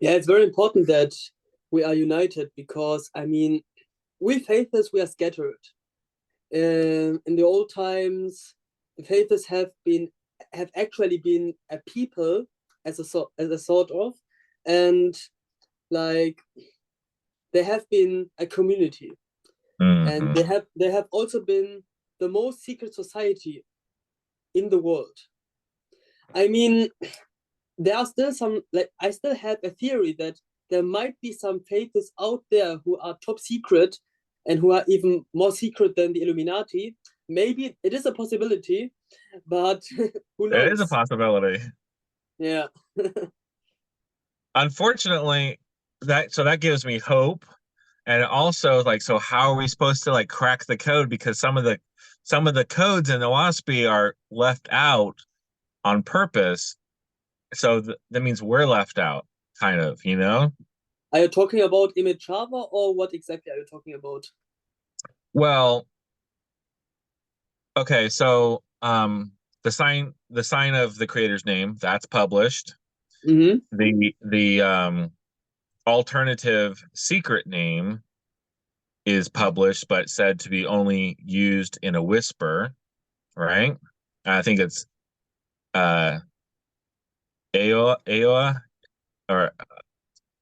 Yeah, it's very important that we are united because I mean, we faithers we are scattered. In the old times, the faithers have actually been a people as a sort of, and like they have been a community, and Hmm. they have also been the most secret society in the world. I mean, there are still some, like I still have a theory that there might be some faiths out there who are top secret and who are even more secret than the Illuminati. Maybe it is a possibility, but who It is a knows? possibility. Yeah. Unfortunately, that gives me hope. And also, like, so how are we supposed to like crack the code? Because some of the codes in Oahspe are left out on purpose. So that means we're left out, kind of, you know? Are you talking about image Java or what exactly are you talking about? Well, okay, so the sign of the creator's name, that's published. Mm-hmm. The alternative secret name is published, but said to be only used in a whisper, right? I think it's uh Aoa, or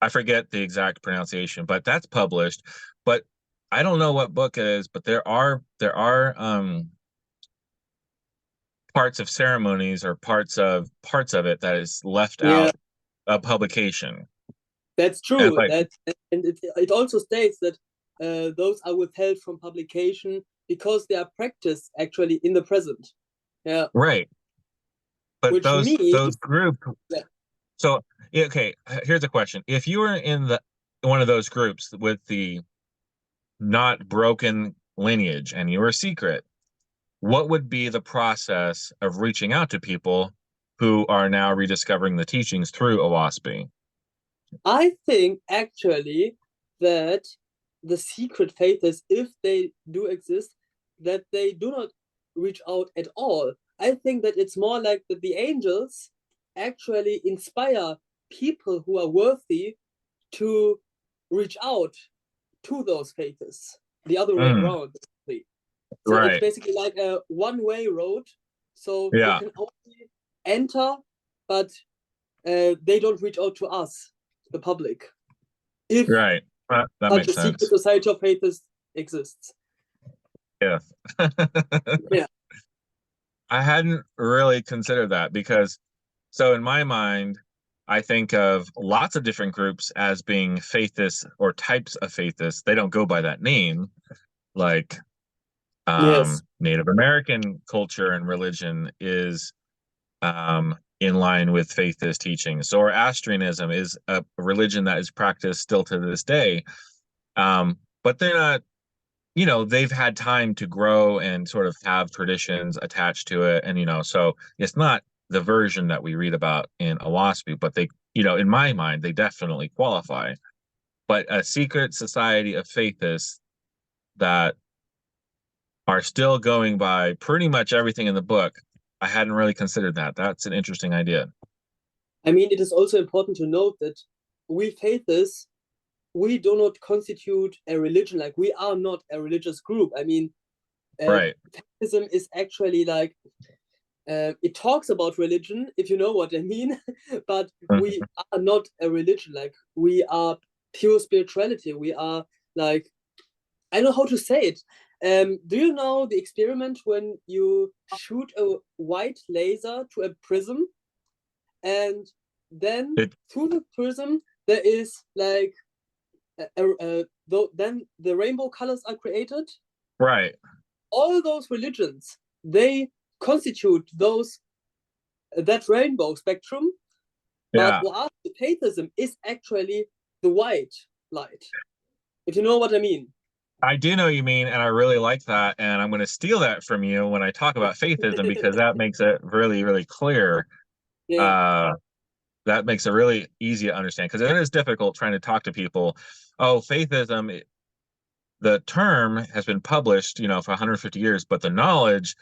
I forget the exact pronunciation, but that's published. But I don't know what book it is, but there are parts of ceremonies or parts of it that is left Yeah, out of publication. that's And true. like, And it also states that those are withheld from publication because they are practiced actually in the present. Yeah, right. But which those means group yeah, so yeah, okay, here's a question. If you were in the one of those groups with the not broken lineage and you were secret, what would be the process of reaching out to people who are now rediscovering the teachings through Oahspe? I think actually that the secret faith is, if they do exist, that they do not reach out at all. I think that it's more like that the angels actually inspire people who are worthy to reach out to those faiths, the other way Mm, around. Basically. So it's right. basically like a one-way road. So they Yeah. can only enter, but they don't reach out to us, the public, if Right. That such makes a secret sense. society of faiths exists. Yeah. Yeah. I hadn't really considered that because, so in my mind, I think of lots of different groups as being faithists or types of faithists. They don't go by that name, like Yes. Native American culture and religion is in line with faithist teachings. Zoroastrianism is a religion that is practiced still to this day. But they're not, they've had time to grow and sort of have traditions attached to it. And, so it's not the version that we read about in Oahspe, but they, in my mind, they definitely qualify. But a secret society of faithists that are still going by pretty much everything in the book, I hadn't really considered that. That's an interesting idea. I mean, it is also important to note that we faiths, we do not constitute a religion. Like, we are not a religious group. I mean, uh, Right. faithism is actually like, it talks about religion, if you know what I mean, but we Mhm. are not a religion. Like, we are pure spirituality. We are like, I know how to say it. Do you know the experiment when you shoot a white laser to a prism, and then It, through the prism there is like then the rainbow colors are created? right. All those religions, they constitute those that rainbow spectrum, but Yeah. what Oahspe is actually the white light, if you know what I mean. I do know what you mean, and I really like that. And I'm going to steal that from you when I talk about faithism because that makes it really, really clear. Yeah. Uh, that makes it really easy to understand because it is difficult trying to talk to people. Oh, faithism, the term has been published, for 150 years, but the knowledge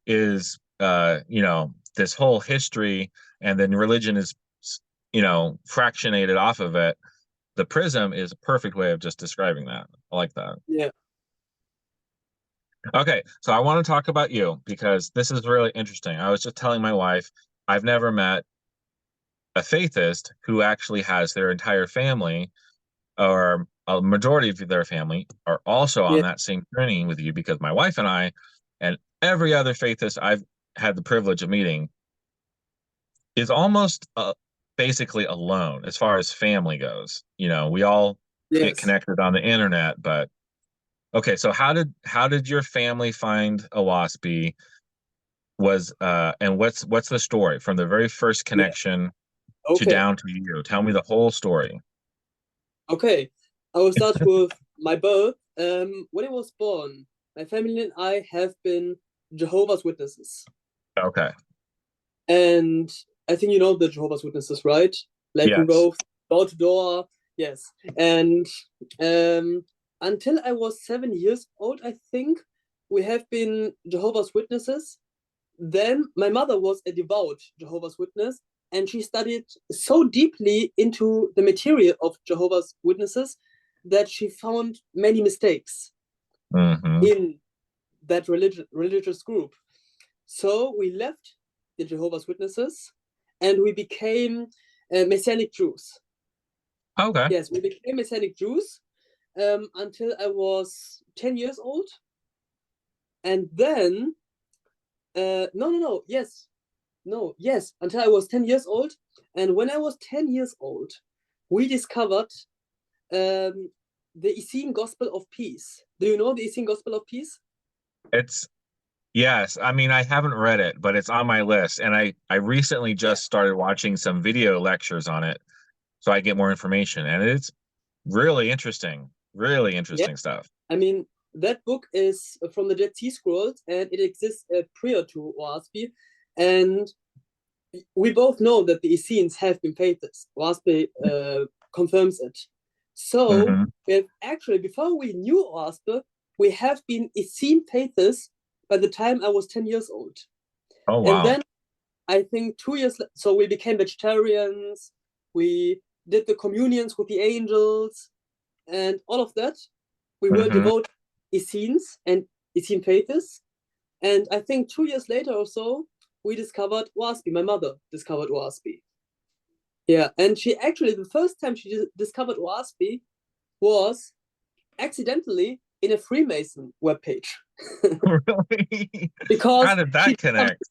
is, this whole history, and then religion is fractionated off of it. The prism is a perfect way of just describing that. I like that. Yeah. Okay, so I want to talk about you because this is really interesting. I was just telling my wife, I've never met a faithist who actually has their entire family, or a majority of their family, are also on Yeah. that same journey with you, because my wife and I, and every other faithist I've had the privilege of meeting, is almost basically alone as far as family goes. We all get Yes. connected on the internet, but okay. So how did your family find Oahspe? And what's the story from the very first Yeah. connection to Okay. down to you? Tell me the whole story. Okay. I will start with my birth. When I was born, my family and I have been Jehovah's Witnesses. Okay. And I think you know the Jehovah's Witnesses, right? Like who Yes. go door to door. Yes. And until I was 7 years old, I think, we have been Jehovah's Witnesses. Then my mother was a devout Jehovah's Witness, and she studied so deeply into the material of Jehovah's Witnesses that she found many mistakes Mm-hmm. in that religious group. So we left the Jehovah's Witnesses and we became Messianic Jews. Okay. Yes, we became Messianic Jews until I was 10 years old. And then, yes, until I was 10 years old. And when I was 10 years old, we discovered the Essene Gospel of Peace. Do you know the Essene Gospel of Peace? It's Yes. I mean, I haven't read it, but it's on my list, and I recently Yeah. just started watching some video lectures on it so I get more information, and it's really interesting. Really Yeah. interesting stuff. I mean, that book is from the Dead Sea Scrolls, and it exists prior to Oahspe. And we both know that the Essenes have been Faithists. Oahspe confirms it. So, Mm-hmm. actually, before we knew Oahspe, we have been Essene Faithists by the time I was 10 years old. Oh, And wow. then I think 2 years, so we became vegetarians, we did the communions with the angels, and all of that. We were Mm-hmm. devout Essenes and Essene Faithists. And I think 2 years later or so, we discovered Oahspe. My mother discovered Oahspe. Yeah, and she actually, the first time she discovered Oahspe was accidentally in a Freemason webpage. Really? How because did she that did some, connect?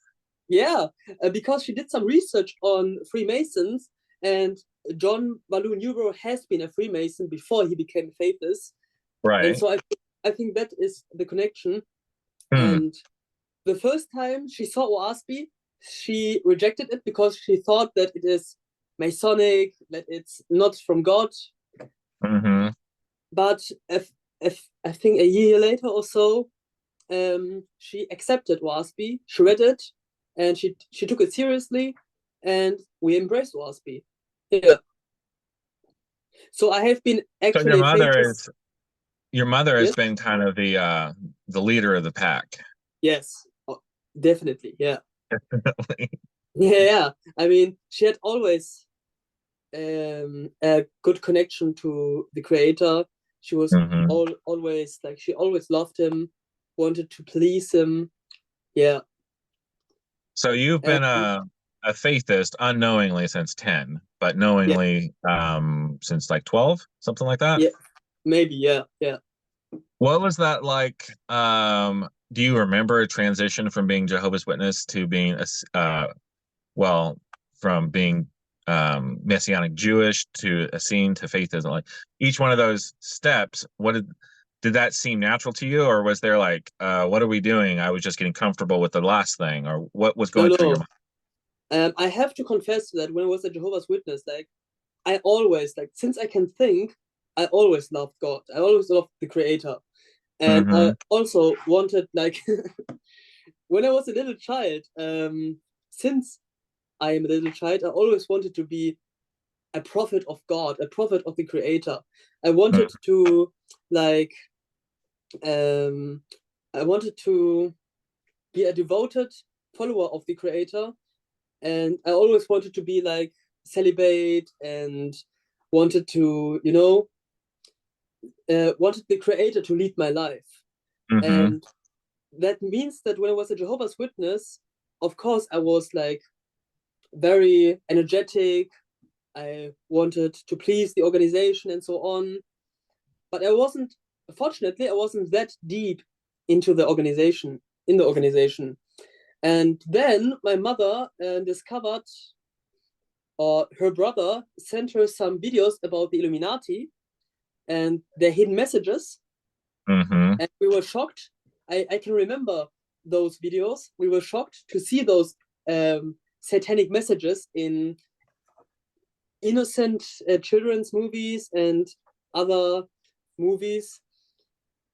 yeah, because she did some research on Freemasons, and John Baloo Newborough has been a Freemason before he became a Faithist. And Right. so I think that is the connection. Hmm. And the first time she saw Oahspe, she rejected it because she thought that it is Masonic, that it's not from God. Mm-hmm. But if I think a year later or so, she accepted Oahspe, she read it, and she took it seriously, and we embraced Oahspe. Yeah. So I have been So your actually a mother Faithist. is your mother has Yes, been kind of the leader of the pack. yes, oh, definitely. Yeah, yeah. I mean, she had always a good connection to the creator. She was Mm-hmm. always like, she always loved him, wanted to please him. Yeah. So you've And been a faithist unknowingly since 10, but yeah, knowingly since like 12, something like that. yeah, maybe, yeah, yeah. What was that like? Do you remember a transition from being Jehovah's Witness to being well, from being Messianic Jewish to Essene to faithism? Like each one of those steps, did that seem natural to you, or was there like, what are we doing? I was just getting comfortable with the last thing, or what was No, going through your no. mind? I have to confess that when I was a Jehovah's Witness, like, I always, like, since I can think, I always loved God. I always loved the Creator. And I Mm-hmm. also wanted, like, when I was a little child, since I am a little child, I always wanted to be a prophet of God, a prophet of the Creator. I wanted to, like, um, I wanted to be a devoted follower of the Creator, and I always wanted to be like celibate and wanted to, wanted the creator to lead my life. And that means that when I was a Jehovah's Witness, of course, I was like very energetic. I wanted to please the organization and so on. But fortunately, I wasn't that deep into the organization, And then my mother discovered, or her brother sent her some videos about the Illuminati and their hidden messages. And we were shocked. I can remember those videos. We were shocked to see those satanic messages in innocent children's movies and other movies.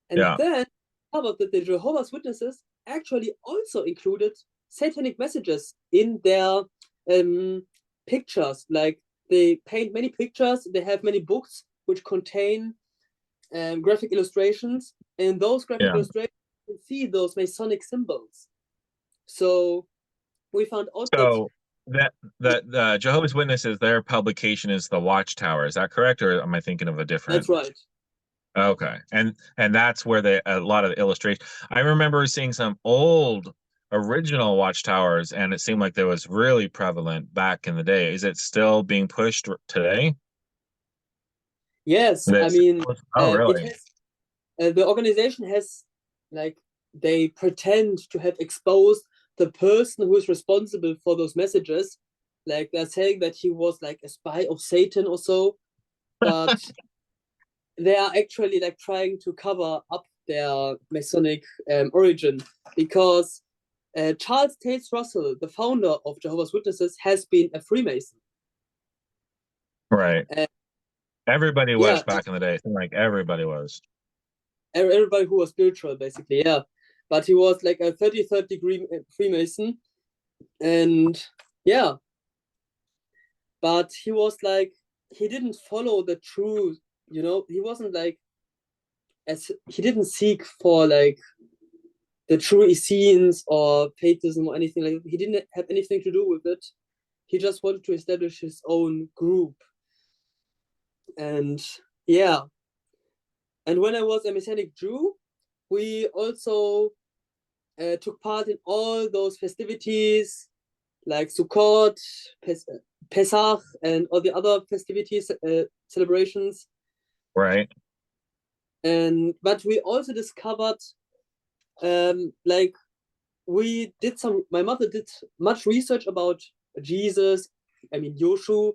And then discovered that the Jehovah's Witnesses actually also included satanic messages in their pictures. Like they paint many pictures, they have many books which contain graphic illustrations, and those graphic illustrations, you can see those Masonic symbols. So we found out that the Jehovah's Witnesses, their publication is the Watchtower. Is that correct, or am I thinking of a different? That's right. Okay, and that's where a lot of the illustration. I remember seeing some old original Watchtowers, and it seemed like that was really prevalent back in the day. Is it still being pushed today? Yes, I mean, really? The organization has, like, they pretend to have exposed the person who is responsible for those messages. Like they're saying that he was like a spy of Satan or so, but they are actually like trying to cover up their Masonic origin, because Charles Taze Russell, the founder of Jehovah's Witnesses, has been a Freemason. Right. Everybody was back in the day. Like everybody was. Everybody who was spiritual, basically, yeah. But he was like a 33rd degree Freemason, and yeah. But he was like, he didn't follow the truth, he wasn't like, he didn't seek for like the true Essenes or Faithism or anything like that. He didn't have anything to do with it. He just wanted to establish his own group. And yeah. And when I was a Messianic Jew, we also took part in all those festivities like Sukkot, Pesach, and all the other festivities, celebrations. Right. But we also discovered, like, my mother did much research about Jesus, Yoshu,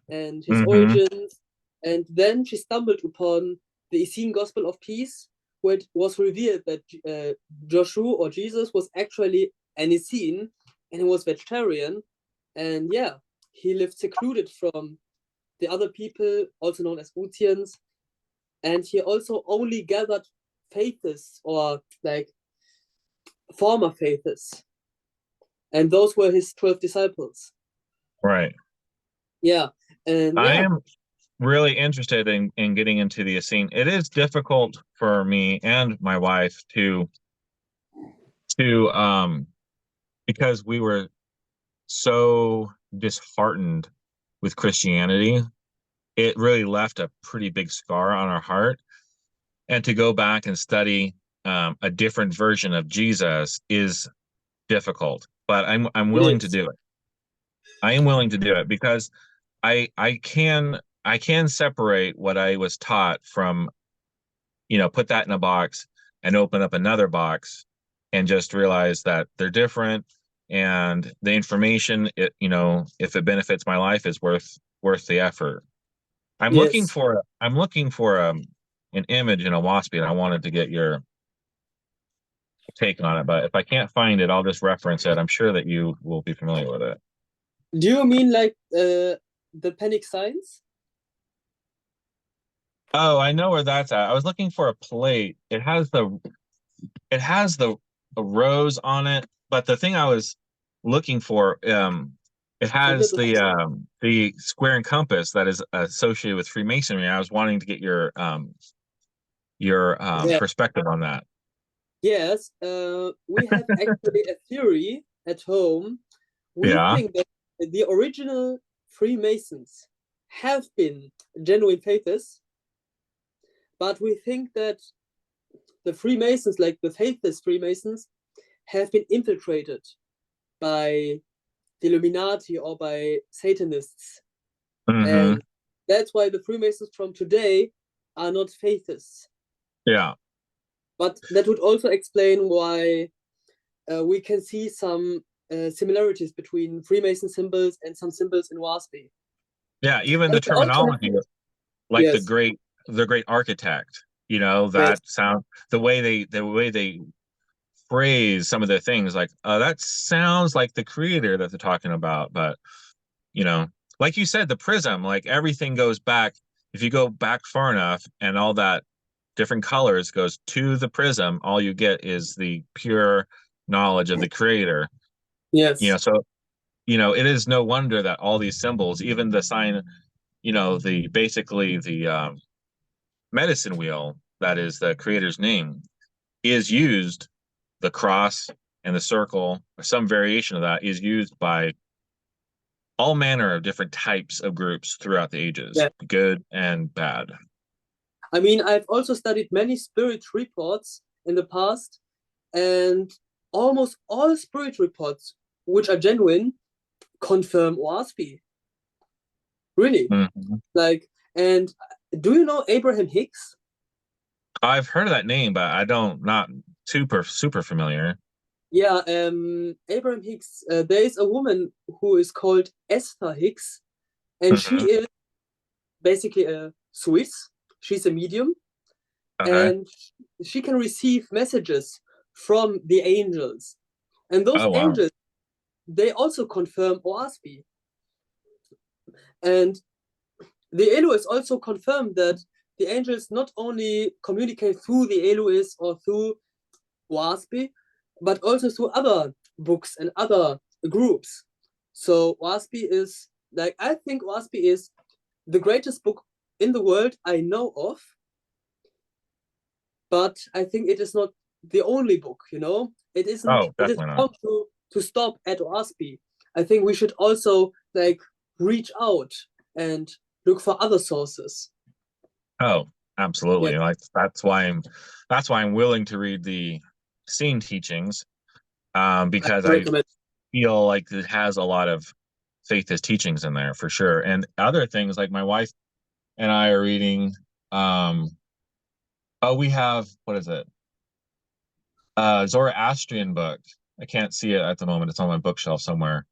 and his origins. And then she stumbled upon the Essene Gospel of Peace, where it was revealed that Joshua, or Jesus, was actually an Essene, and he was vegetarian. And yeah, he lived secluded from the other people, also known as Utians. And he also only gathered Faithists, or like former Faithists. And those were his 12 disciples. Right. Yeah. And I am really interested in getting into the Essene. It is difficult for me and my wife to because we were so disheartened with Christianity. It really left a pretty big scar on our heart. And to go back and study a different version of Jesus is difficult, but I'm willing to do it. I am willing to do it because I can separate what I was taught from, put that in a box and open up another box and just realize that they're different, and the information, if it benefits my life, is worth the effort. I'm looking for an image in Oahspe, and I wanted to get your take on it, but if I can't find it, I'll just reference it. I'm sure that you will be familiar with it. Do you mean like the panic signs? Oh, I know where that's at. I was looking for a plate. It has the rose on it, but the thing I was looking for, it has the square and compass that is associated with Freemasonry. I was wanting to get your perspective on that. Yes, we have actually a theory at home. We think that the original Freemasons have been genuine Faithists, but we think that the Freemasons, like the Faithist Freemasons, have been infiltrated by the Illuminati or by Satanists. And that's why the Freemasons from today are not Faithists. Yeah. But that would also explain why we can see some similarities between Freemason symbols and some symbols in Oahspe. Yeah, even And the terminology, like yes. the great architect, you know, that Yes. sound, the way they phrase some of the things, like that sounds like the creator that they're talking about. But you know, like you said, the prism, like everything goes back. If you go back far enough and all that different colors goes to the prism, all you get is the pure knowledge of the creator. Yes. You know, so you know, it is no wonder that all these symbols, even the sign, you know, the basically the medicine wheel, that is the creator's name, is used, the cross and the circle, or some variation of that, is used by all manner of different types of groups throughout the ages, Yeah. good and bad. I mean, I've also studied many spirit reports in the past, and almost all spirit reports, which are genuine, confirm Oahspe. Really. Like, and do you know Abraham Hicks? I've heard of that name, but I don't, not super familiar. Yeah, Abraham Hicks. There is a woman who is called Esther Hicks, and she is basically a Swiss. She's a medium, and she can receive messages from the angels. And those angels, they also confirm Oahspe. And the Elois also confirmed that the angels not only communicate through the Elois or through Oahspe, but also through other books and other groups. So Oahspe is, like, I think Oahspe is the greatest book in the world I know of, but I think it is not the only book, you know? It isn't, it is wrong to stop at Oahspe. I think we should also, like, reach out and look for other sources. Oh, absolutely. Yeah. Like that's why I'm willing to read the scene teachings, because I feel like it has a lot of Faithist teachings in there for sure. And other things, like my wife and I are reading, we have, what is it? Zoroastrian book. I can't see it at the moment. It's on my bookshelf somewhere.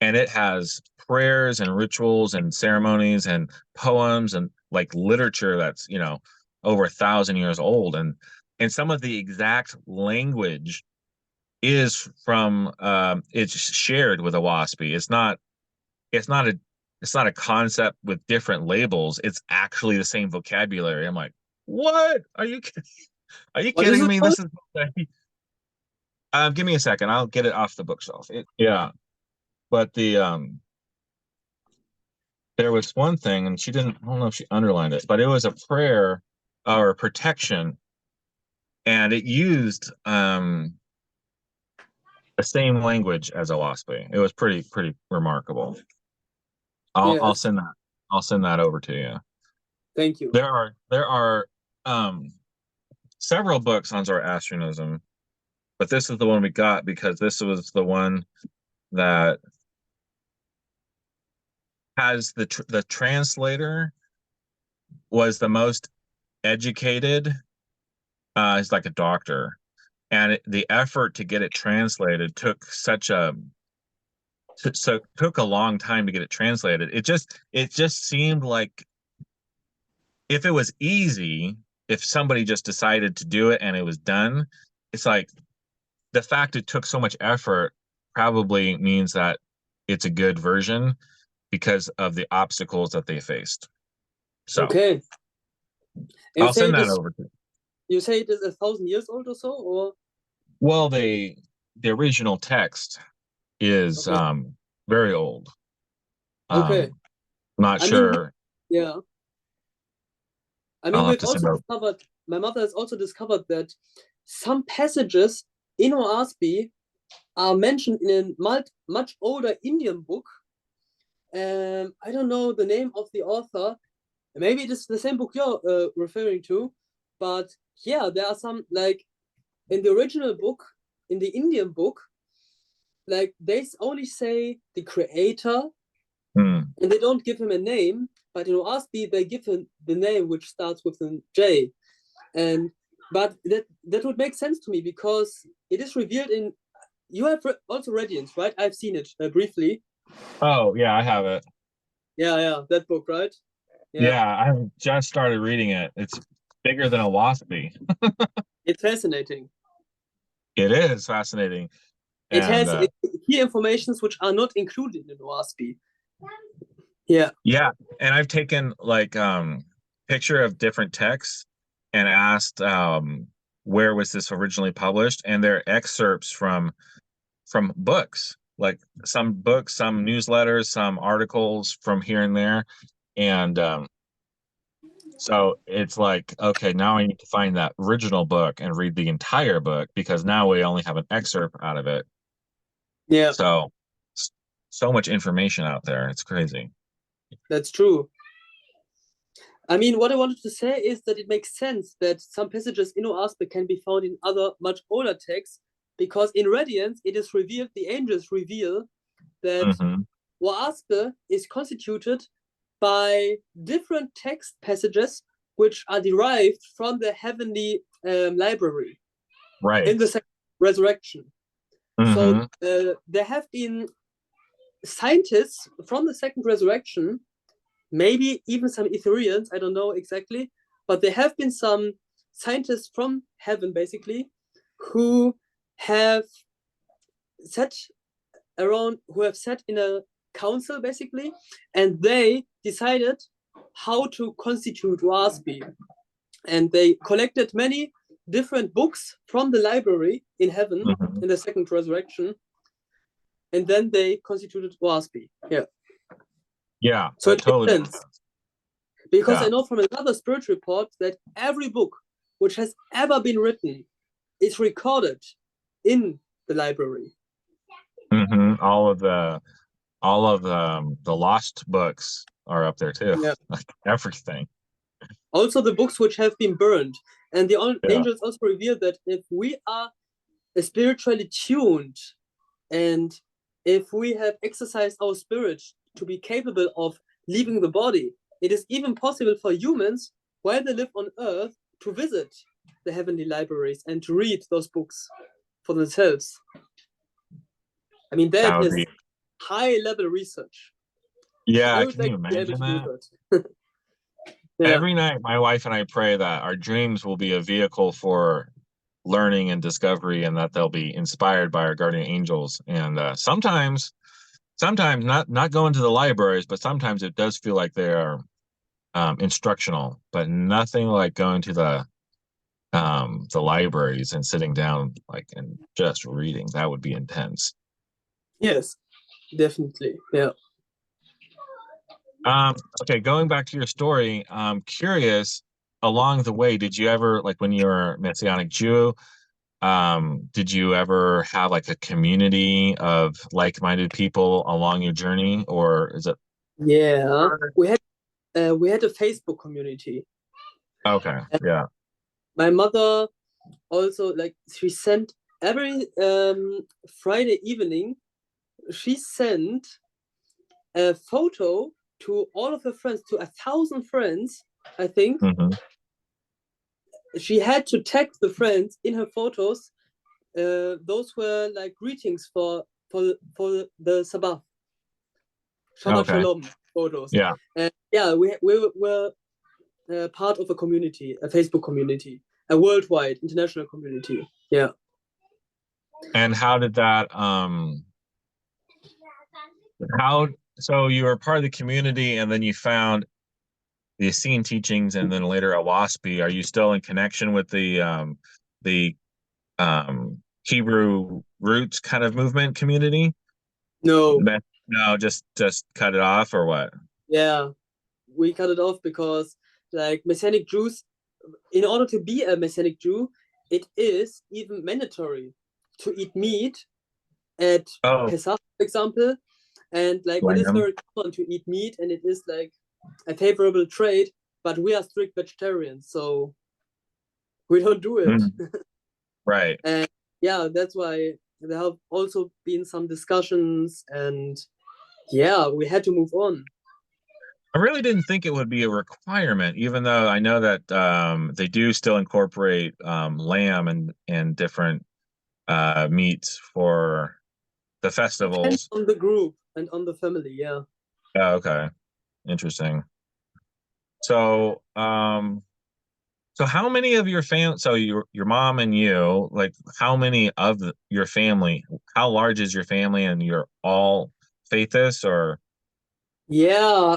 And it has prayers and rituals and ceremonies and poems and like literature that's, you know, over 1,000 years old. And some of the exact language is from it's shared with Oahspe. It's not a concept with different labels. It's actually the same vocabulary. I'm like, what? Are you kidding me? This is give me a second. I'll get it off the bookshelf. Yeah. But there was one thing, and I don't know if she underlined it, but it was a prayer or protection, and it used the same language as Oahspe. It was pretty remarkable. I'll send that over to you. Thank you. There are several books on Zoroastrianism, but this is the one we got because this was the one that has the translator was the most educated. He's like a doctor, and the effort to get it translated took took a long time to get it translated. It just seemed like if it was easy, if somebody just decided to do it and it was done, it's like the fact it took so much effort probably means that it's a good version because of the obstacles that they faced. So okay. I'll send that over to you. You say it is 1,000 years old or so, or? Well, the original text is very old. Not sure. Yeah. I mean, we've also discovered, my mother has also discovered that some passages in Oahspe are mentioned in a much older Indian book, I don't know the name of the author. Maybe it is the same book you're referring to, but yeah, there are some, like, in the original book, in the Indian book, like, they only say the creator, Hmm. and they don't give him a name. But in Oahspe, they give him the name which starts with a J, and but that would make sense to me because it is revealed in. You have also Radiance, right? I've seen it briefly. Oh, yeah, I have it. Yeah, that book, right? Yeah, Yeah, I've just started reading it. It's bigger than Oahspe. it's fascinating. It is fascinating. It And has key informations which are not included in Oahspe. Yeah, yeah, and I've taken like picture of different texts and asked where was this originally published, and they're excerpts from books, like some books, some newsletters, some articles from here and there. And so it's like, okay, now I need to find that original book and read the entire book because now we only have an excerpt out of it. yeah, So so much information out there. It's crazy. that's true. I mean, what I wanted to say is that it makes sense that some passages in Oahspe can be found in other much older texts, because in Radiance it is revealed, the angels reveal that Hmm. Oahspe is constituted by different text passages which are derived from the heavenly library in Right. the second resurrection. So Hmm. there have been scientists from the second resurrection, maybe even some Ethereans, I don't know exactly, but there have been some scientists from heaven, basically, who have sat who have sat in a council, basically, and they decided how to constitute Oahspe. And they collected many different books from the library in heaven Hmm. in the second resurrection, and then they constituted Oahspe. Yeah. Yeah, So that it makes totally makes sense. sense. Because I Yeah. know from another spirit report that every book which has ever been written is recorded in the library. Hmm. All of the lost books are up there too. Yeah. Like everything. Also, the books which have been burned. And the Yeah. angels also reveal that if we are spiritually tuned, and if we have exercised our spirit to be capable of leaving the body, it is even possible for humans, while they live on Earth, to visit the heavenly libraries and to read those books for themselves. I mean, That that would is be, high level research. I yeah, would can you like to be able imagine to do that? that. Yeah. Every night my wife and I pray that our dreams will be a vehicle for learning and discovery and that they'll be inspired by our guardian angels. And sometimes not going to the libraries, but sometimes it does feel like they are instructional, but nothing like going to the libraries and sitting down like and just reading. That would be intense. Yes, definitely. Yeah. Okay, going back to your story, I'm curious, along the way, did you ever, like when you were Messianic Jew, did you ever have like a community of like-minded people along your journey, or is it Yeah. We had a Facebook community. okay? And Yeah. my mother also, like, she sent every Friday evening, she sent a photo to all of her friends, to 1,000 friends, I think. Hmm. She had to tag the friends in her photos. Those were like greetings for the Sabbath, Shabbat Okay. Shalom photos. Yeah. And yeah, we were part of a community, a Facebook community, a worldwide international community. Yeah. And how did that how so you were part of the community and then you found the Essene teachings and then later Oahspe. Are you still in connection with the Hebrew roots kind of movement community? No. No, just cut it off or what? Yeah, we cut it off because, like, Messianic Jews, in order to be a Messianic Jew, it is even mandatory to eat meat at Oh, Pesach, for example, And like it is Lamb. very common to eat meat, and it is like a favorable trait, but we are strict vegetarians, so we don't do it. Mm, right. And yeah, that's why there have also been some discussions, and yeah, we had to move on. I really didn't think it would be a requirement, even though I know that they do still incorporate lamb and different meats for the Depends festivals. on the group and on the family, yeah. Oh, okay, interesting. So, so how many of your so your mom and you, like, how many of your family? How large is your family, and you're all Faithists, or? Yeah,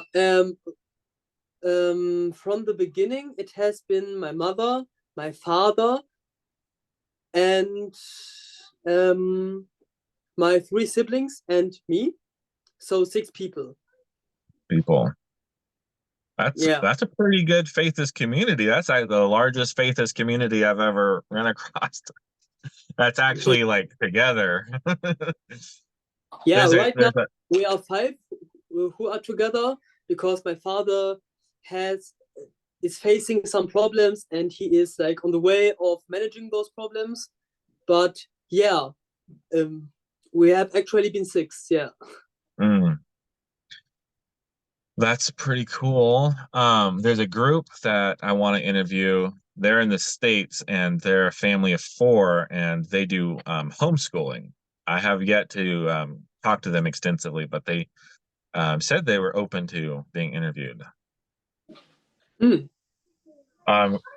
from the beginning, it has been my mother, my father, and my three siblings and me. So 6 people. People? Yeah. That's a pretty good Faithist community. That's like the largest Faithist community I've ever run across. That's actually like together. Yeah, There's a right now there's a we are 5 who are together because my father has is facing some problems and he is like on the way of managing those problems. But yeah, um, we have actually been 6. Yeah. mm, that's pretty cool. There's a group that I want to interview. They're in the States and they're a family of 4 and they do homeschooling. I have yet to talk to them extensively, but they said they were open to being interviewed. Mm.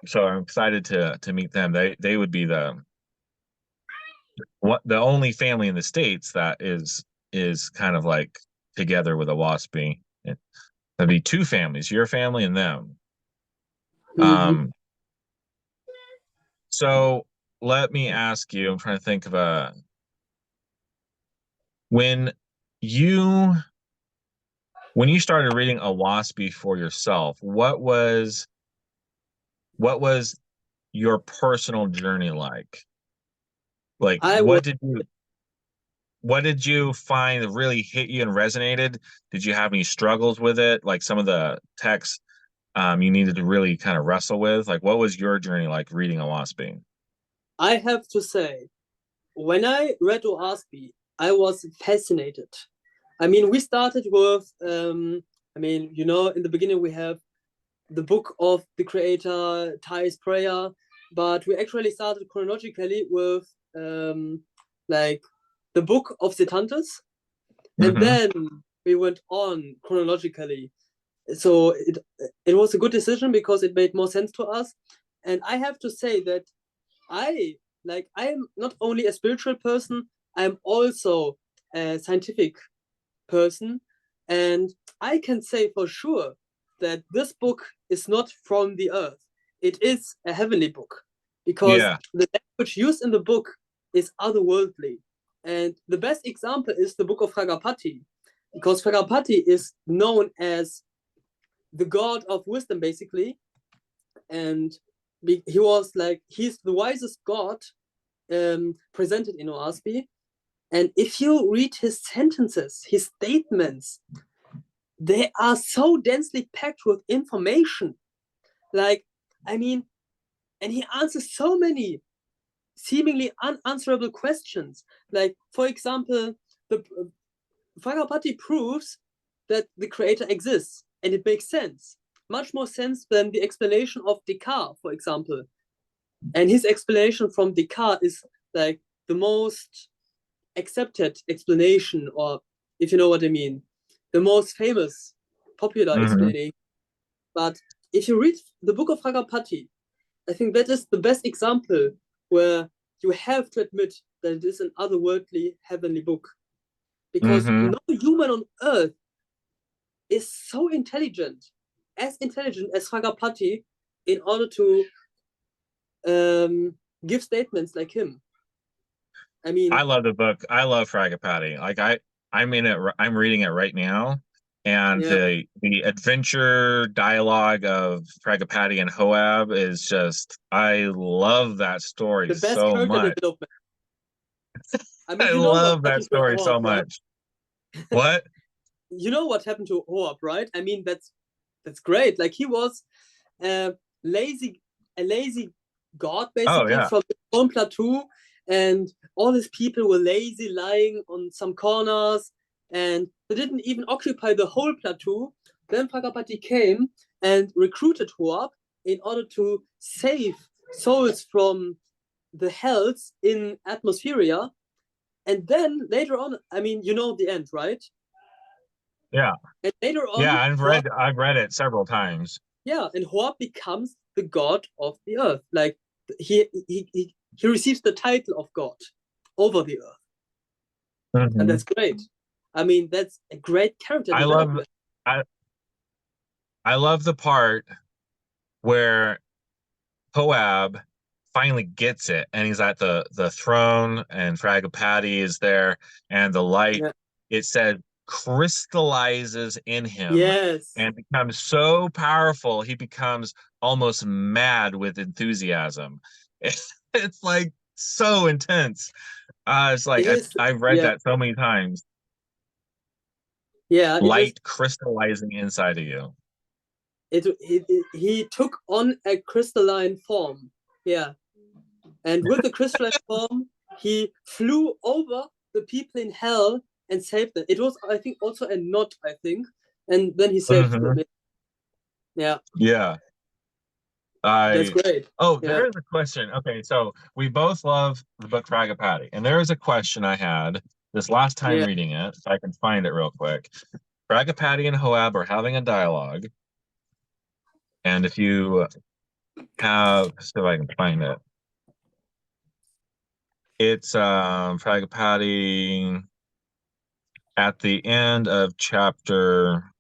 So I'm excited to meet them. They would be the only family in the States that is kind of like together with Oahspe. That'd be 2 families, your family and them. Mm-hmm. So let me ask you, I'm trying to think of when you when you started reading Oahspe for yourself, what was your personal journey like? Like I was what did you find that really hit you and resonated? Did you have any struggles with it? Like some of the texts you needed to really kind of wrestle with? Like what was your journey like reading Oahspe? I have to say, when I read Oahspe, I was fascinated. I mean, we started with, in the beginning we have the book of the creator, Thai's prayer, but we actually started chronologically with like the book of Setantus, and Mm-hmm. then we went on chronologically. So it was a good decision because it made more sense to us. And I have to say that I am not only a spiritual person, I'm also a scientific person. And I can say for sure that this book is not from the earth. It is a heavenly book because Yeah. the language used in the book is otherworldly. And the best example is the book of Fragapati, because Fragapati is known as the god of wisdom, basically. And he was like, he's the wisest god presented in Oahspe. And if you read his sentences, his statements, they are so densely packed with information. Like, I mean, and he answers so many seemingly unanswerable questions. Like, for example, the Fagapati proves that the creator exists, and it makes sense. Much more sense than the explanation of Descartes, for example. And his explanation from Descartes is like the most accepted explanation, or if you know what I mean, the most famous, popular Mm-hmm. explanation. But if you read the book of Ragapati, I think that is the best example where you have to admit that it is an otherworldly, heavenly book. Because Mm-hmm. no human on earth is so as intelligent as Ragapati, in order to give statements like him. I I mean, love the book. I love Fragapati. Like I'm in it. I'm reading it right now, and yeah, the adventure dialogue of Fragapati and Hoab is just. I love that story the best so character much. development. I mean, I you know what love that happened to story so Hope, right? much. What? you know what happened to Hoab, right? I mean, that's great. Like, he was a lazy god, basically, yeah. from his own plateau, and all his people were lazy, lying on some corners, and they didn't even occupy the whole plateau. Then Pragapati came and recruited Hoab in order to save souls from the hells in Atmospheria. And then later on, I mean, you know the end, right? Yeah. And later Yeah, on, I've read it several times. yeah, and Hoab becomes the god of the earth. Like, he receives the title of god over the earth, and Mm-hmm. that's great. I mean, that's a great character I love development. I I love the part where Hoab finally gets it, and he's at the throne, and Fragapati is there, and the light, Yeah. it said, crystallizes in him Yes. and becomes so powerful he becomes almost mad with enthusiasm. It's like so intense. It's like It is. I've read Yeah. that so many times. Yeah. It is. Light crystallizing inside of you. He took on a crystalline form. Yeah. And with the crystalline form, he flew over the people in hell and saved them. It was, I think, also a knot, I think. And then he saved Mm-hmm. them. Yeah. Yeah. That's I great. Oh, Yeah. there is a question. Okay, so we both love the book Fragapati, and there is a question I had this last time Yeah. reading it, if I can find it real quick. Fragapati and Hoab are having a dialogue, and if you have, so if I can find it, it's Fragapati at the end of chapter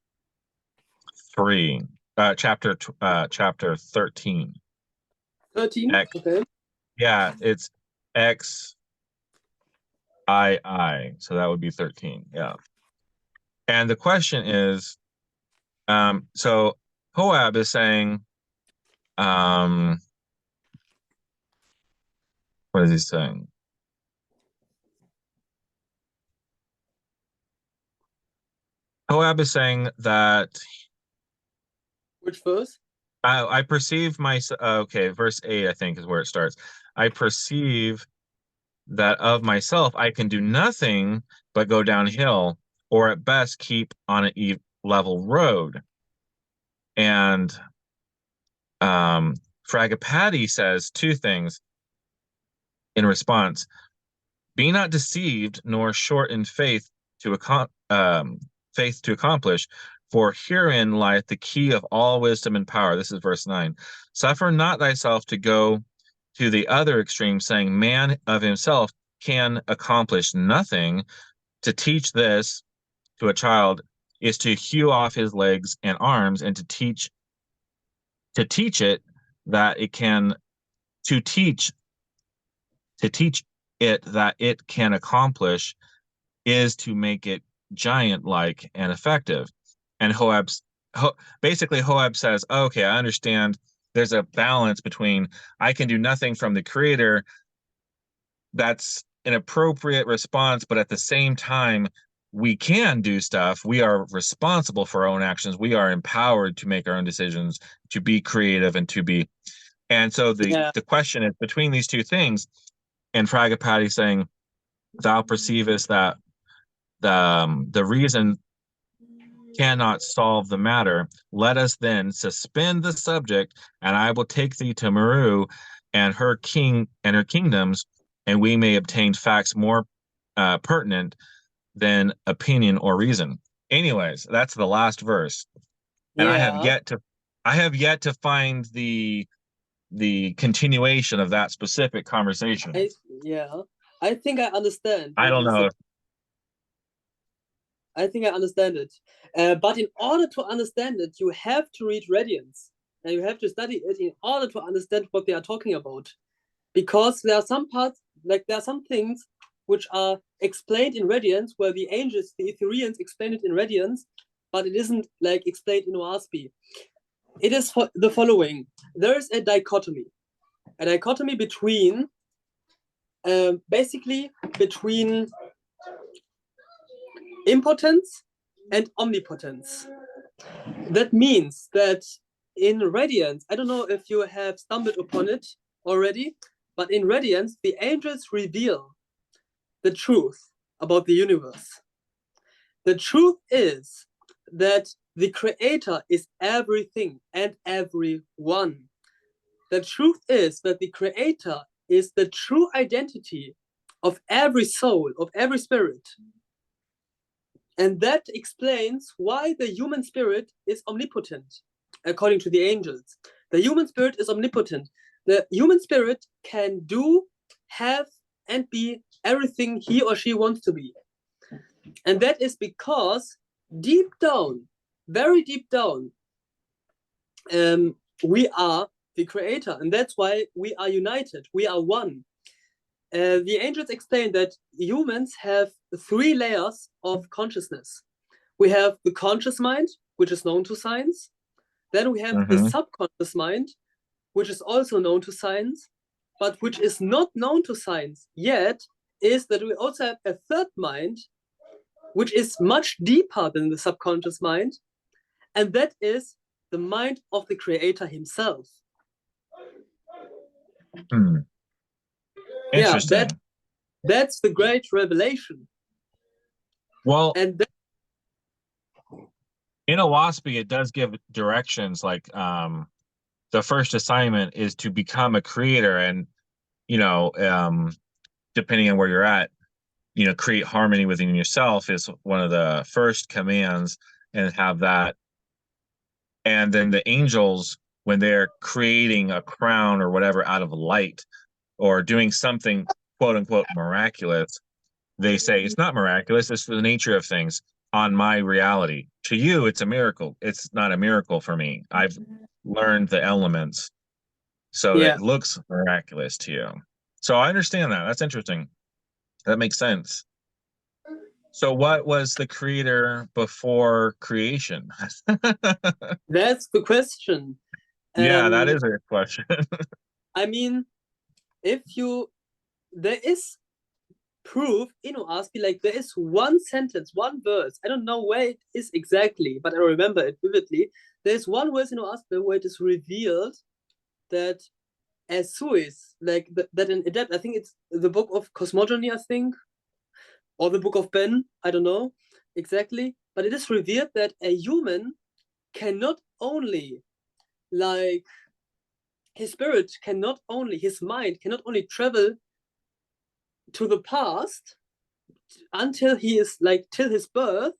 13. 13. X, Okay. yeah, it's XII, so that would be 13. Yeah. And the question is, so Hoab is saying, um, what is he saying? Hoab is saying that Which verse? I perceive my, okay, verse 8, I think, is where it starts. I perceive that of myself I can do nothing but go downhill, or at best keep on an level road. And Fragapati says two things in response. Be not deceived, nor short in faith to accomplish, for herein lieth the key of all wisdom and power. This is verse 9. Suffer not thyself to go to the other extreme, saying, man of himself can accomplish nothing. To teach this to a child is to hew off his legs and arms, and to teach it that it can to teach it that it can accomplish is to make it giant like and effective. And basically Hoab says, okay, I understand there's a balance between I can do nothing from the creator, that's an appropriate response, but at the same time we can do stuff. We are responsible for our own actions. We are empowered to make our own decisions, to be creative, and to be. And so Yeah. the question is between these two things, and Fragapati saying, thou perceivest that the reason cannot solve the matter. Let us then suspend the subject, and I will take thee to Meru and her king and her kingdoms, and we may obtain facts more pertinent than opinion or reason. Anyways, that's the last verse, and Yeah. I have yet to find the continuation of that specific conversation. Yeah. I think I understand I what don't you say. know. I think I understand it. But in order to understand it, you have to read Radiance, and you have to study it in order to understand what they are talking about. Because there are some parts, like there are some things which are explained in Radiance, where the angels, the Ethereans, explain it in Radiance, but it isn't like explained in Oahspe. It is the following: there is a dichotomy between, basically between impotence and omnipotence. That means that in Radiance, I don't know if you have stumbled upon it already, but in Radiance, the angels reveal the truth about the universe. The truth is that the Creator is everything and everyone. The truth is that the Creator is the true identity of every soul, of every spirit. And that explains why the human spirit is omnipotent, according to the angels. The human spirit is omnipotent. The human spirit can do, have, and be everything he or she wants to be. And that is because deep down, very deep down, we are the Creator. And that's why we are united. We are one. The angels explain that humans have 3 layers of consciousness. We have the conscious mind, which is known to science. Then we have the subconscious mind, which is also known to science, but which is not known to science yet, is that we also have a third mind, which is much deeper than the subconscious mind, and that is the mind of the Creator himself. Interesting. Yeah, that's the great revelation. Well, and in Oahspe, it does give directions like the first assignment is to become a creator, and depending on where you're at, create harmony within yourself is one of the first commands, and have that. And then the angels, when they're creating a crown or whatever out of light, or doing something quote unquote miraculous, they say it's not miraculous, it's the nature of things on my reality. To you, it's a miracle. It's not a miracle for me. I've learned the elements, so it looks miraculous to you. So I understand that. That's interesting. That makes sense. So what was the creator before creation? That's the question. Yeah, that is a question. I mean, there is proof in Oahspe, like there is one sentence, one verse, I don't know where it is exactly, but I remember it vividly. There's one verse in Oahspe where it is revealed that as Suis, like that in Adept, I think it's the book of Cosmogony, I think, or the book of Ben, I don't know exactly, but it is revealed that a human cannot only, like, his spirit cannot only, his mind cannot only travel to the past until he is like till his birth,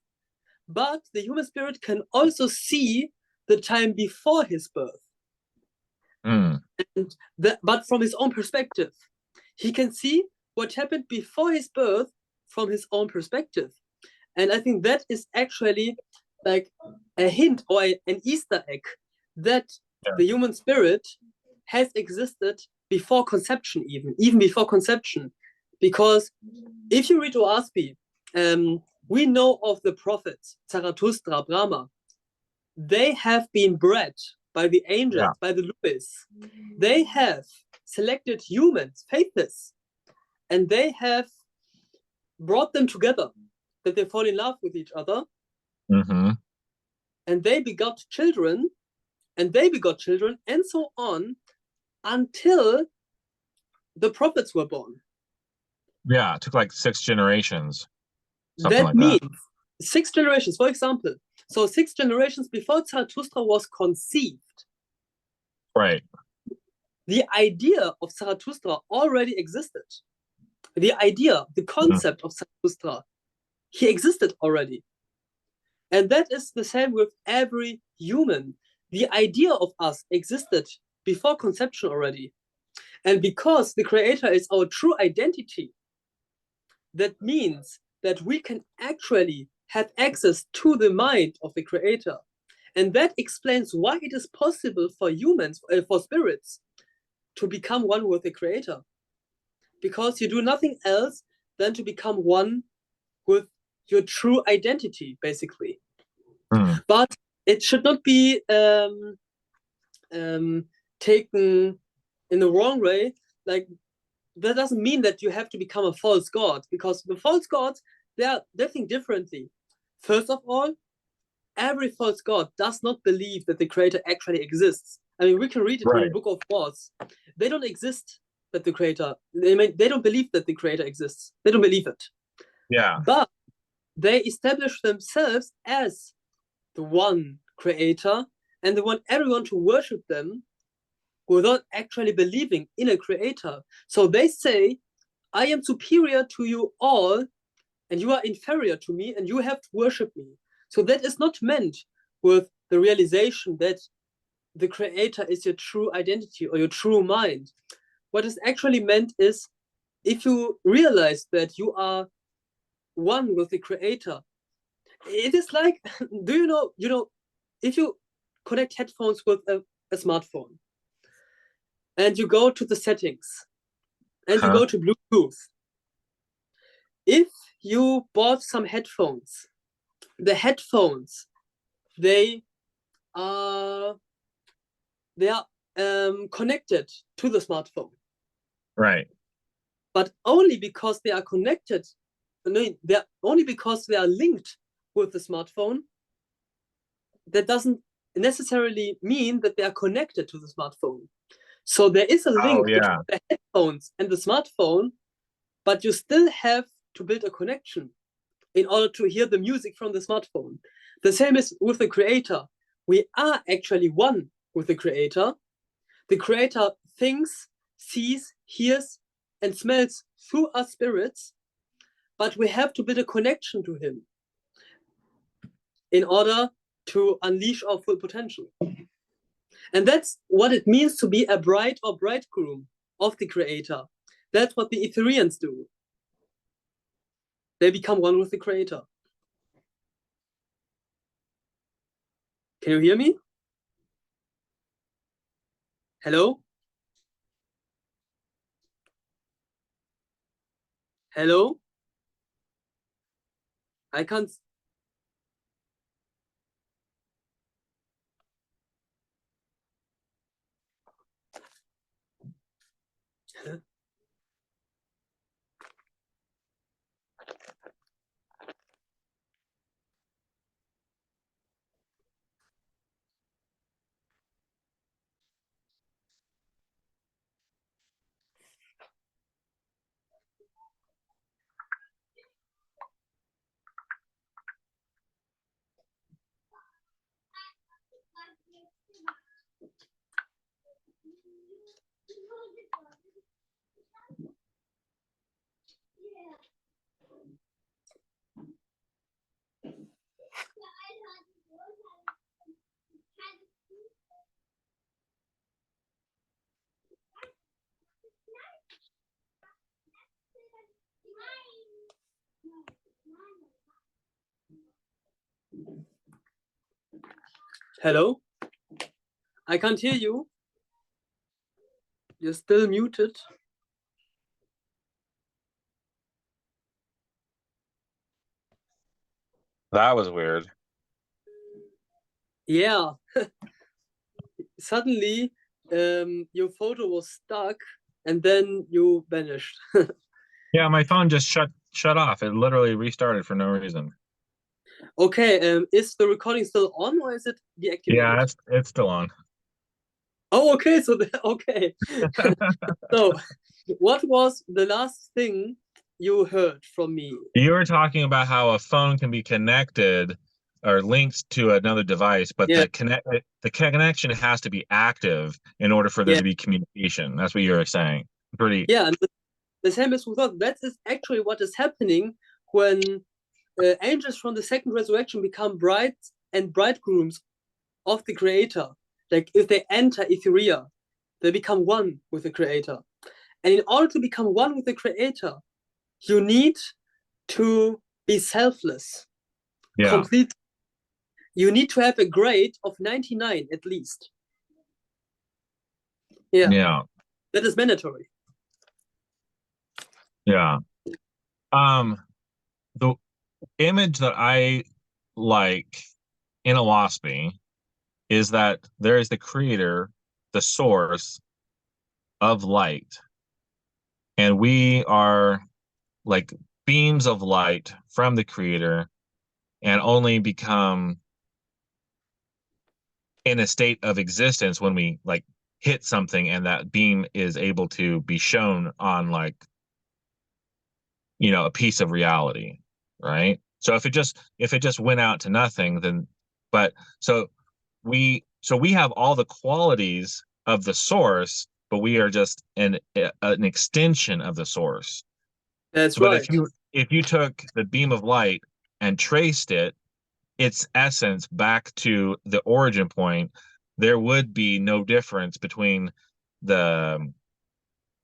but the human spirit can also see the time before his birth. But from his own perspective, he can see what happened before his birth from his own perspective. And I think that is actually like a hint or an Easter egg that the human spirit has existed before conception, even before conception. Because if you read Oahspe, we know of the prophets, Zarathustra, Brahma. They have been bred by the angels, by the Lubis. They have selected humans, Faithists, and they have brought them together, that they fall in love with each other. And they begot children, and they begot children, and so on, until the prophets were born. Yeah, it took like 6 generations. That means 6 generations, for example. So 6 generations before Zarathustra was conceived. Right. The idea of Zarathustra already existed. The idea, the concept of Zarathustra, he existed already. And that is the same with every human. The idea of us existed before conception already. And because the Creator is our true identity, that means that we can actually have access to the mind of the Creator. And that explains why it is possible for humans, for spirits, to become one with the Creator. Because you do nothing else than to become one with your true identity, basically. But it should not be taken in the wrong way. Like, that doesn't mean that you have to become a false god, because the false gods, they think differently. First of all, every false god does not believe that the creator actually exists. I mean, we can read it in the Book of Wars. They don't exist that the creator, they don't believe that the creator exists. They don't believe it. Yeah. But they establish themselves as the one creator and they want everyone to worship them without actually believing in a creator. So they say, I am superior to you all and you are inferior to me and you have to worship me. So that is not meant with the realization that the creator is your true identity or your true mind. What is actually meant is if you realize that you are one with the creator, it is like, do you know, if you connect headphones with a smartphone and you go to the settings and you go to Bluetooth, if you bought some headphones, the headphones, they are connected to the smartphone. Right. But only because they are connected, they're only because they are linked with the smartphone, that doesn't necessarily mean that they are connected to the smartphone. So there is a link between the headphones and the smartphone, but you still have to build a connection in order to hear the music from the smartphone. The same is with the creator. We are actually one with the creator. The creator thinks, sees, hears, and smells through us spirits, but we have to build a connection to him in order to unleash our full potential. And that's what it means to be a bride or bridegroom of the creator. That's what the Ethereans do. They become one with the creator. Can you hear me? Hello? Hello? I can't. Hello? I can't hear you. You're still muted. That was weird. Yeah. Suddenly, your photo was stuck and then you vanished. Yeah, my phone just shut off. It literally restarted for no reason. Okay, is the recording still on or is it deactivated? Yeah, it's still on. Oh, okay. So okay. So, what was the last thing you heard from me? You were talking about how a phone can be connected or linked to another device, but the connection has to be active in order for there to be communication. That's what you were saying. Pretty. Yeah, and the same as we thought. That is actually what is happening when angels from the second resurrection become brides and bridegrooms of the Creator. Like if they enter Etheria, they become one with the Creator. And in order to become one with the Creator, you need to be selfless. Yeah. Complete. You need to have a grade of 99 at least. Yeah. Yeah. That is mandatory. Yeah. The image that I like in Oahspe is that there is the creator, the source of light, and we are like beams of light from the creator, and only become in a state of existence when we like hit something and that beam is able to be shown on like, a piece of reality, right? So if it just went out to nothing, then but so we have all the qualities of the source, but we are just an extension of the source. That's But if right. you took the beam of light and traced its essence back to the origin point, there would be no difference between the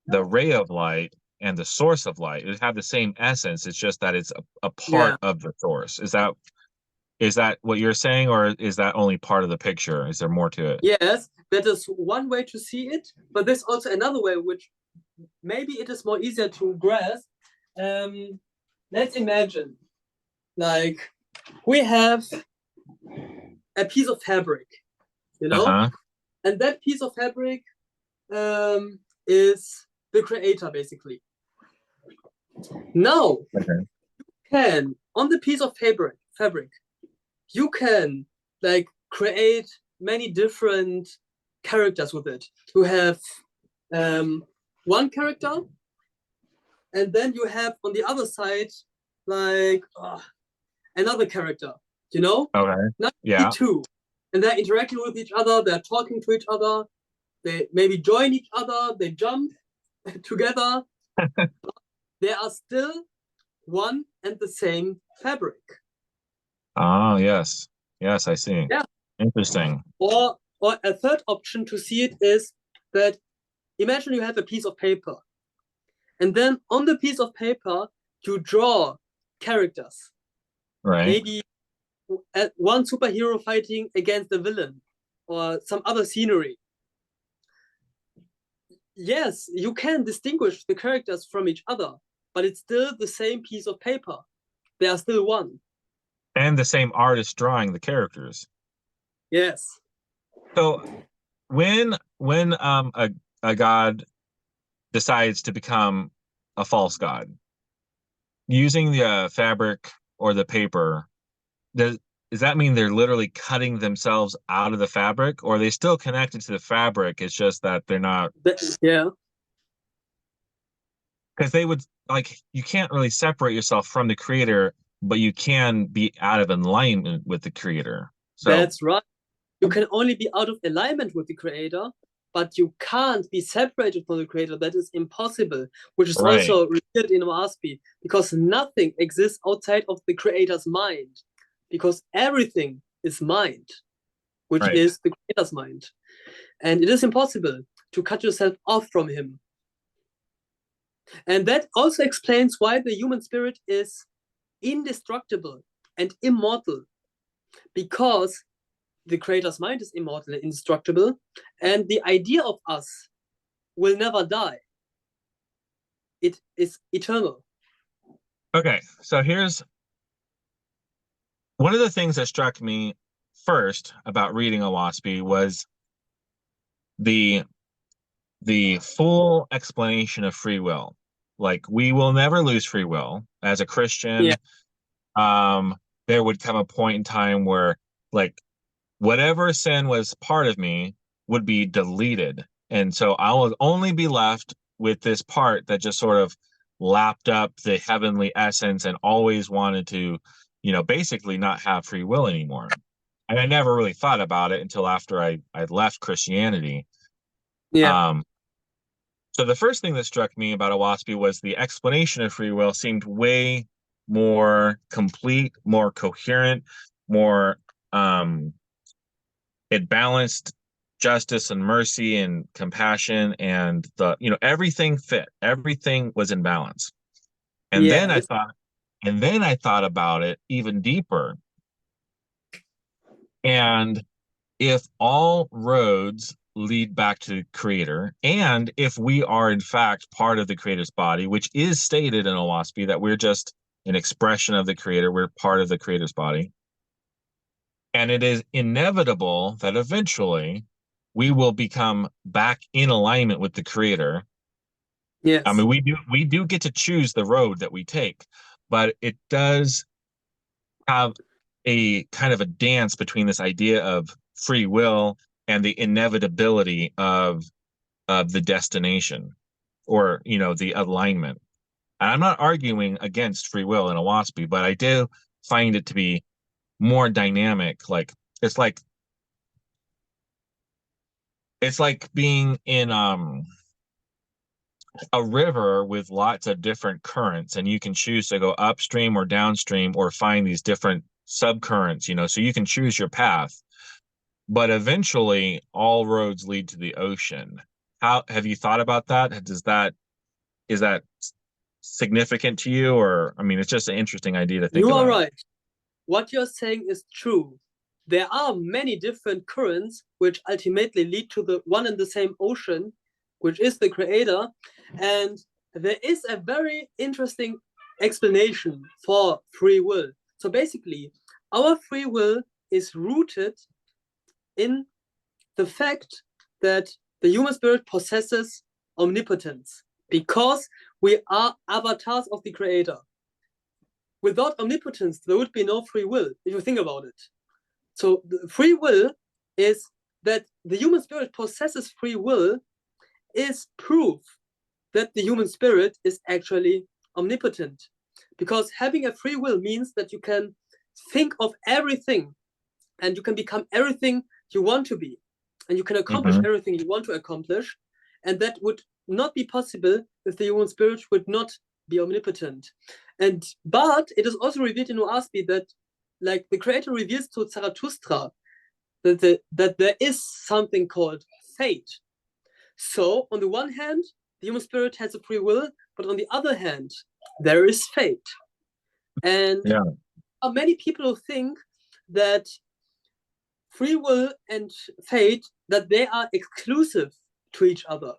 the ray of light and the source of light. It would have the same essence. It's just that it's a Yeah. part of the source. Is that what you're saying, or is that only part of the picture? Is there more to it? Yes, that is one way to see it, but there's also another way which maybe it is more easier to grasp. Um, let's imagine, like, we have a piece of fabric, you know, Uh-huh. and that piece of fabric is the creator, basically. Now, Okay. can on the piece of fabric, you can like create many different characters with it. You have one character, and then you have on the other side like another character. You know, Okay. not Yeah. two, and they're interacting with each other. They're talking to each other. They maybe join each other. They jump together. They are still one and the same fabric. Oh, yes. Yes, I see. Yeah. Interesting. Or a third option to see it is that imagine you have a piece of paper, and then on the piece of paper you draw characters. Right. Maybe one superhero fighting against the villain, or some other scenery. Yes, you can distinguish the characters from each other, but it's still the same piece of paper. They are still one. And the same artist drawing the characters. Yes. So when a god decides to become a false god, using the fabric or the paper, does that mean they're literally cutting themselves out of the fabric, or are they still connected to the fabric? It's just that they're not, Yeah. because they would like, you can't really separate yourself from the creator, but you can be out of alignment with the creator. So, That's right. You can only be out of alignment with the creator, but you can't be separated from the creator. That is impossible, which is right, also revealed in Oahspe, because nothing exists outside of the creator's mind, because everything is mind, which right. is the creator's mind. And it is impossible to cut yourself off from him. And that also explains why the human spirit is indestructible and immortal, because the creator's mind is immortal and indestructible, and the idea of us will never die. It is eternal. Okay, so here's one of the things that struck me first about reading Oahspe was the the full explanation of free will. Like, we will never lose free will. As a Yeah, Christian, there would come a point in time where like whatever sin was part of me would be deleted. And so I will only be left with this part that just sort of lapped up the heavenly essence and always wanted to, basically not have free will anymore. And I never really thought about it until after I left Christianity. yeah, Um, so the first thing that struck me about Oahspe was the explanation of free will seemed way more complete, more coherent, more it balanced justice and mercy and compassion, and everything fit. Everything was in balance. And then yeah. I thought and then I thought about it even deeper. And if all roads lead back to the creator, and if we are in fact part of the creator's body, which is stated in Oahspe that we're just an expression of the creator, we're part of the creator's body, and it is inevitable that eventually we will become back in alignment with the creator. I Yes, mean, we do get to choose the road that we take, but it does have a kind of a dance between this idea of free will and the inevitability of the destination, or the alignment. And I'm not arguing against free will in Oahspe, but I do find it to be more dynamic. Like it's like being in a river with lots of different currents, and you can choose to go upstream or downstream or find these different subcurrents, so you can choose your path, but eventually all roads lead to the ocean. How have you thought about that? Is that significant to you? Or, I mean, it's just an interesting idea to think You are about. right. What you're saying is true. There are many different currents which ultimately lead to the one and the same ocean, which is the creator. And there is a very interesting explanation for free will. So basically, our free will is rooted in the fact that the human spirit possesses omnipotence, because we are avatars of the creator. Without omnipotence, there would be no free will, if you think about it. So the free will is that the human spirit possesses free will is proof that the human spirit is actually omnipotent. Because having a free will means that you can think of everything and you can become everything you want to be, and you can accomplish everything you want to accomplish. And that would not be possible if the human spirit would not be omnipotent. But it is also revealed in Oahspe that, like, the creator reveals to Zarathustra that there is something called fate. So on the one hand, the human spirit has a free will, but on the other hand, there is fate. And Yeah. there are many people who think that free will and fate, that they are exclusive to each other.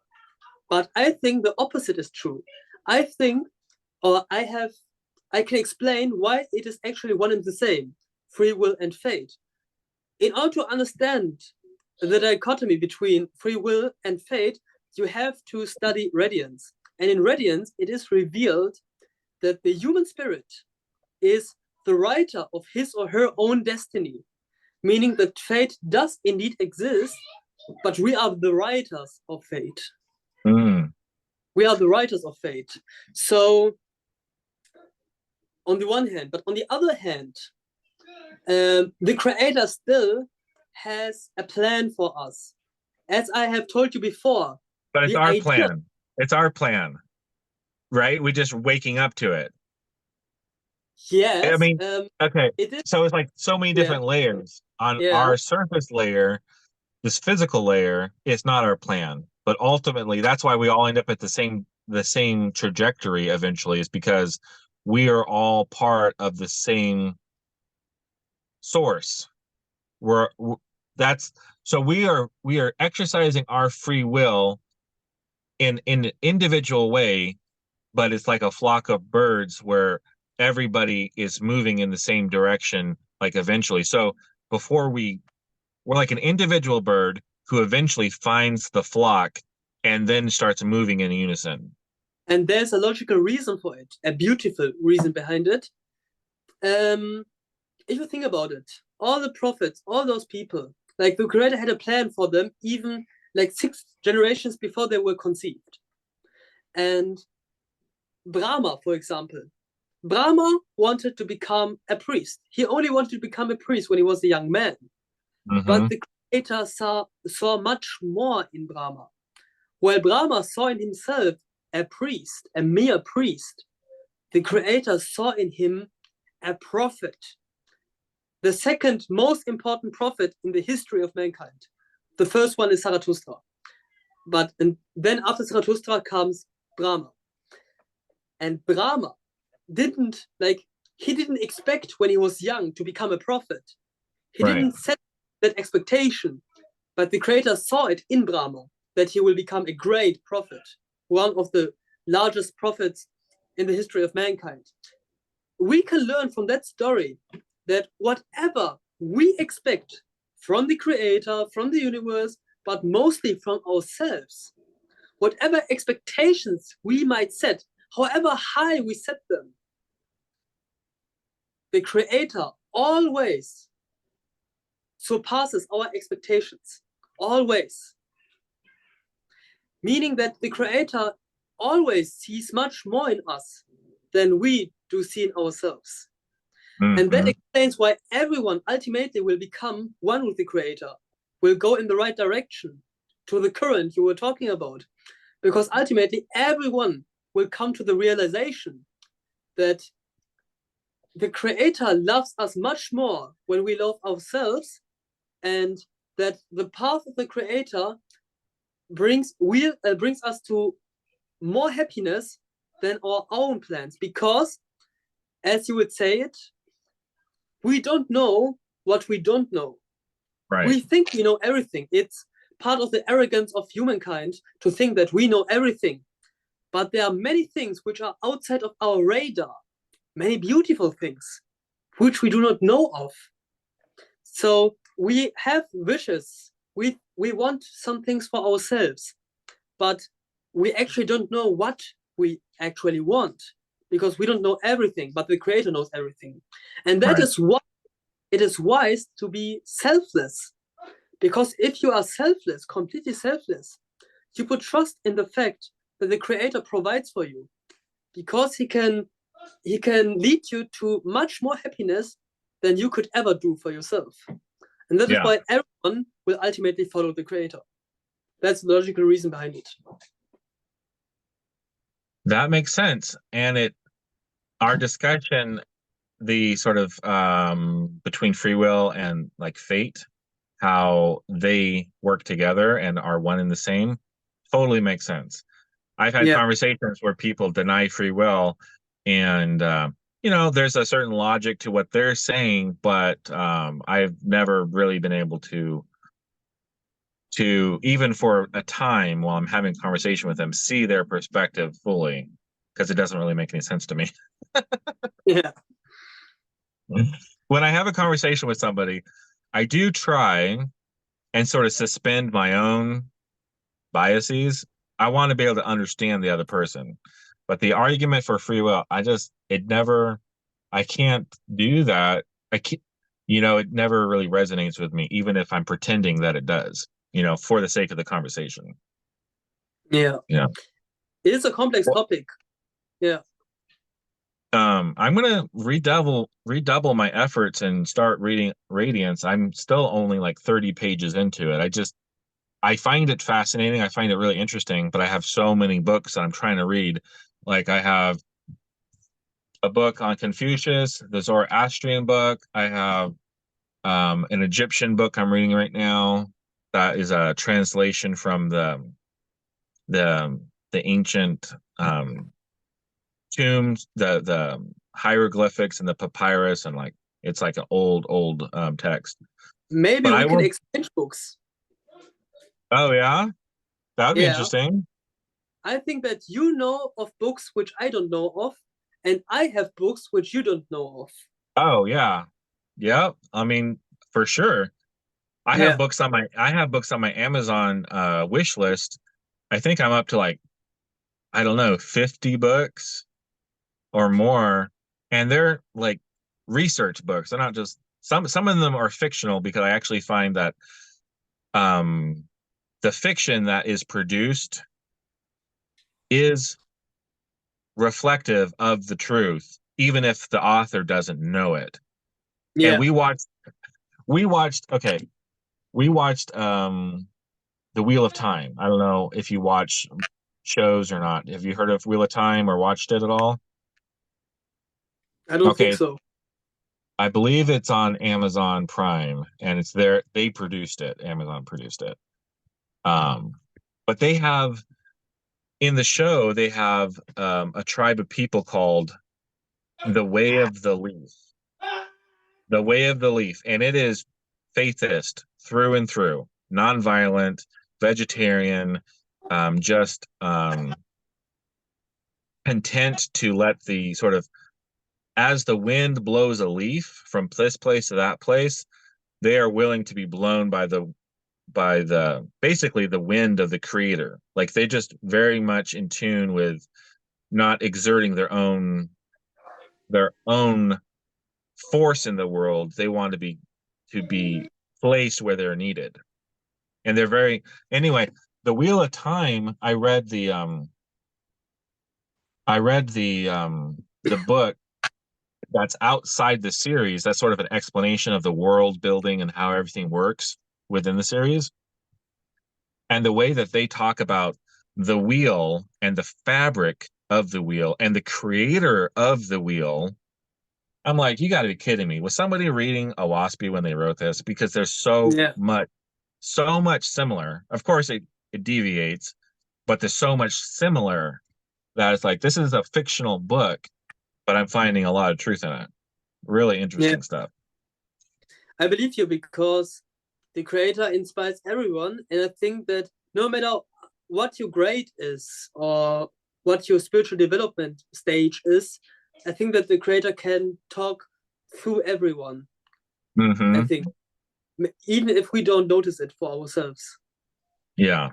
But I think the opposite is true. I think, or I can explain why it is actually one and the same, free will and fate. In order to understand the dichotomy between free will and fate, you have to study Radiance. And in Radiance, it is revealed that the human spirit is the writer of his or her own destiny, meaning that fate does indeed exist, but we are the writers of fate. We are the writers of fate. So on the one hand, but on the other hand, the creator still has a plan for us. As I have told you before. But it's our plan. It's our plan, right? We're just waking up to it. Yes. I mean, okay. So it's like so many different layers. On our surface layer, this physical layer, it's not our plan. But ultimately, that's why we all end up at the same trajectory eventually, is because we are all part of the same source. So we are exercising our free will in an individual way, but it's like a flock of birds where everybody is moving in the same direction, like eventually. So we're like an individual bird who eventually finds the flock and then starts moving in unison. And there's a logical reason for it, a beautiful reason behind it. If you think about it, all the prophets, all those people, like the creator had a plan for them, even like 6 generations before they were conceived. And Brahma, for example, Brahma wanted to become a priest. He only wanted to become a priest when he was a young man. But the creator saw much more in Brahma. While Brahma saw in himself a priest, a mere priest, the creator saw in him a prophet. The second most important prophet in the history of mankind. The first one is Zarathustra. And then after Zarathustra comes Brahma. And Brahma didn't expect when he was young to become a prophet. He didn't set that expectation, but the creator saw it in Brahma, that he will become a great prophet, one of the largest prophets in the history of mankind. We can learn from that story that whatever we expect from the creator, from the universe, but mostly from ourselves, whatever expectations we might set, however high we set them, the creator always surpasses our expectations. Always. Meaning that the Creator always sees much more in us than we do see in ourselves. Mm-hmm. And that explains why everyone ultimately will become one with the Creator, will go in the right direction to the current you were talking about. Because ultimately everyone will come to the realization that the Creator loves us much more when we love ourselves, and that the path of the Creator brings us to more happiness than our own plans. Because, as you would say it, we don't know what we don't know. Right. We think we know everything. It's part of the arrogance of humankind to think that we know everything. But there are many things which are outside of our radar, many beautiful things which we do not know of. So we have wishes. We want some things for ourselves, but we actually don't know what we actually want, because we don't know everything, but the Creator knows everything. And that is why it is wise to be selfless. Because if you are selfless, completely selfless, you put trust in the fact that the Creator provides for you, because he can lead you to much more happiness than you could ever do for yourself. And that is why everyone will ultimately follow the Creator. That's the logical reason behind it. That makes sense. And our discussion, the sort of between free will and like fate, how they work together and are one and the same, totally makes sense. I've had conversations where people deny free will, and there's a certain logic to what they're saying, but I've never really been able to even for a time while I'm having a conversation with them, see their perspective fully, because it doesn't really make any sense to me. Yeah. When I have a conversation with somebody, I do try and sort of suspend my own biases. I want to be able to understand the other person. But the argument for free will, I can't do that. I can't, it never really resonates with me, even if I'm pretending that it does, for the sake of the conversation. Yeah. Yeah. It is a complex topic. Yeah. I'm gonna redouble my efforts and start reading Radiance. I'm still only like 30 pages into it. I find it fascinating. I find it really interesting, but I have so many books that I'm trying to read. Like I have a book on Confucius, the Zoroastrian book. I have an Egyptian book I'm reading right now that is a translation from the ancient tombs, the hieroglyphics and the papyrus, and like it's like an old text. Maybe we can exchange books. Oh yeah, that'd be interesting. I think that you know of books which I don't know of, and I have books which you don't know of. Oh yeah. I mean, for sure. I have books on my Amazon wish list. I think I'm up to like, I don't know, 50 books or more, and they're like research books. They're not just some of them are fictional, because I actually find that the fiction that is produced is reflective of the truth, even if the author doesn't know it. Yeah. And we watched The Wheel of Time. I don't know if you watch shows or not. Have you heard of Wheel of Time or watched it at all? I don't think so. I believe it's on Amazon Prime, and it's there. They produced it. Amazon produced it. But they have, in the show, they have a tribe of people called the Way of the Leaf. The Way of the Leaf, and it is faithist through and through, nonviolent, vegetarian, just content to let the sort of, as the wind blows a leaf from this place to that place, they are willing to be blown by the basically the wind of the creator. Like they just very much in tune with not exerting their own force in the world. They want to be placed where they're needed. And they're very, anyway, the Wheel of Time, I read the book that's outside the series. That's sort of an explanation of the world building and how everything works within the series. And the way that they talk about the wheel and the fabric of the wheel and the creator of the wheel, I'm like, you got to be kidding me. Was somebody reading Oahspe when they wrote this? Because there's so much similar. Of course, it deviates, but there's so much similar that it's like, this is a fictional book, but I'm finding a lot of truth in it. Really interesting stuff. I believe you, because the creator inspires everyone, and I think that no matter what your grade is or what your spiritual development stage is, I think that the creator can talk through everyone. Mm-hmm. I think, even if we don't notice it for ourselves. Yeah,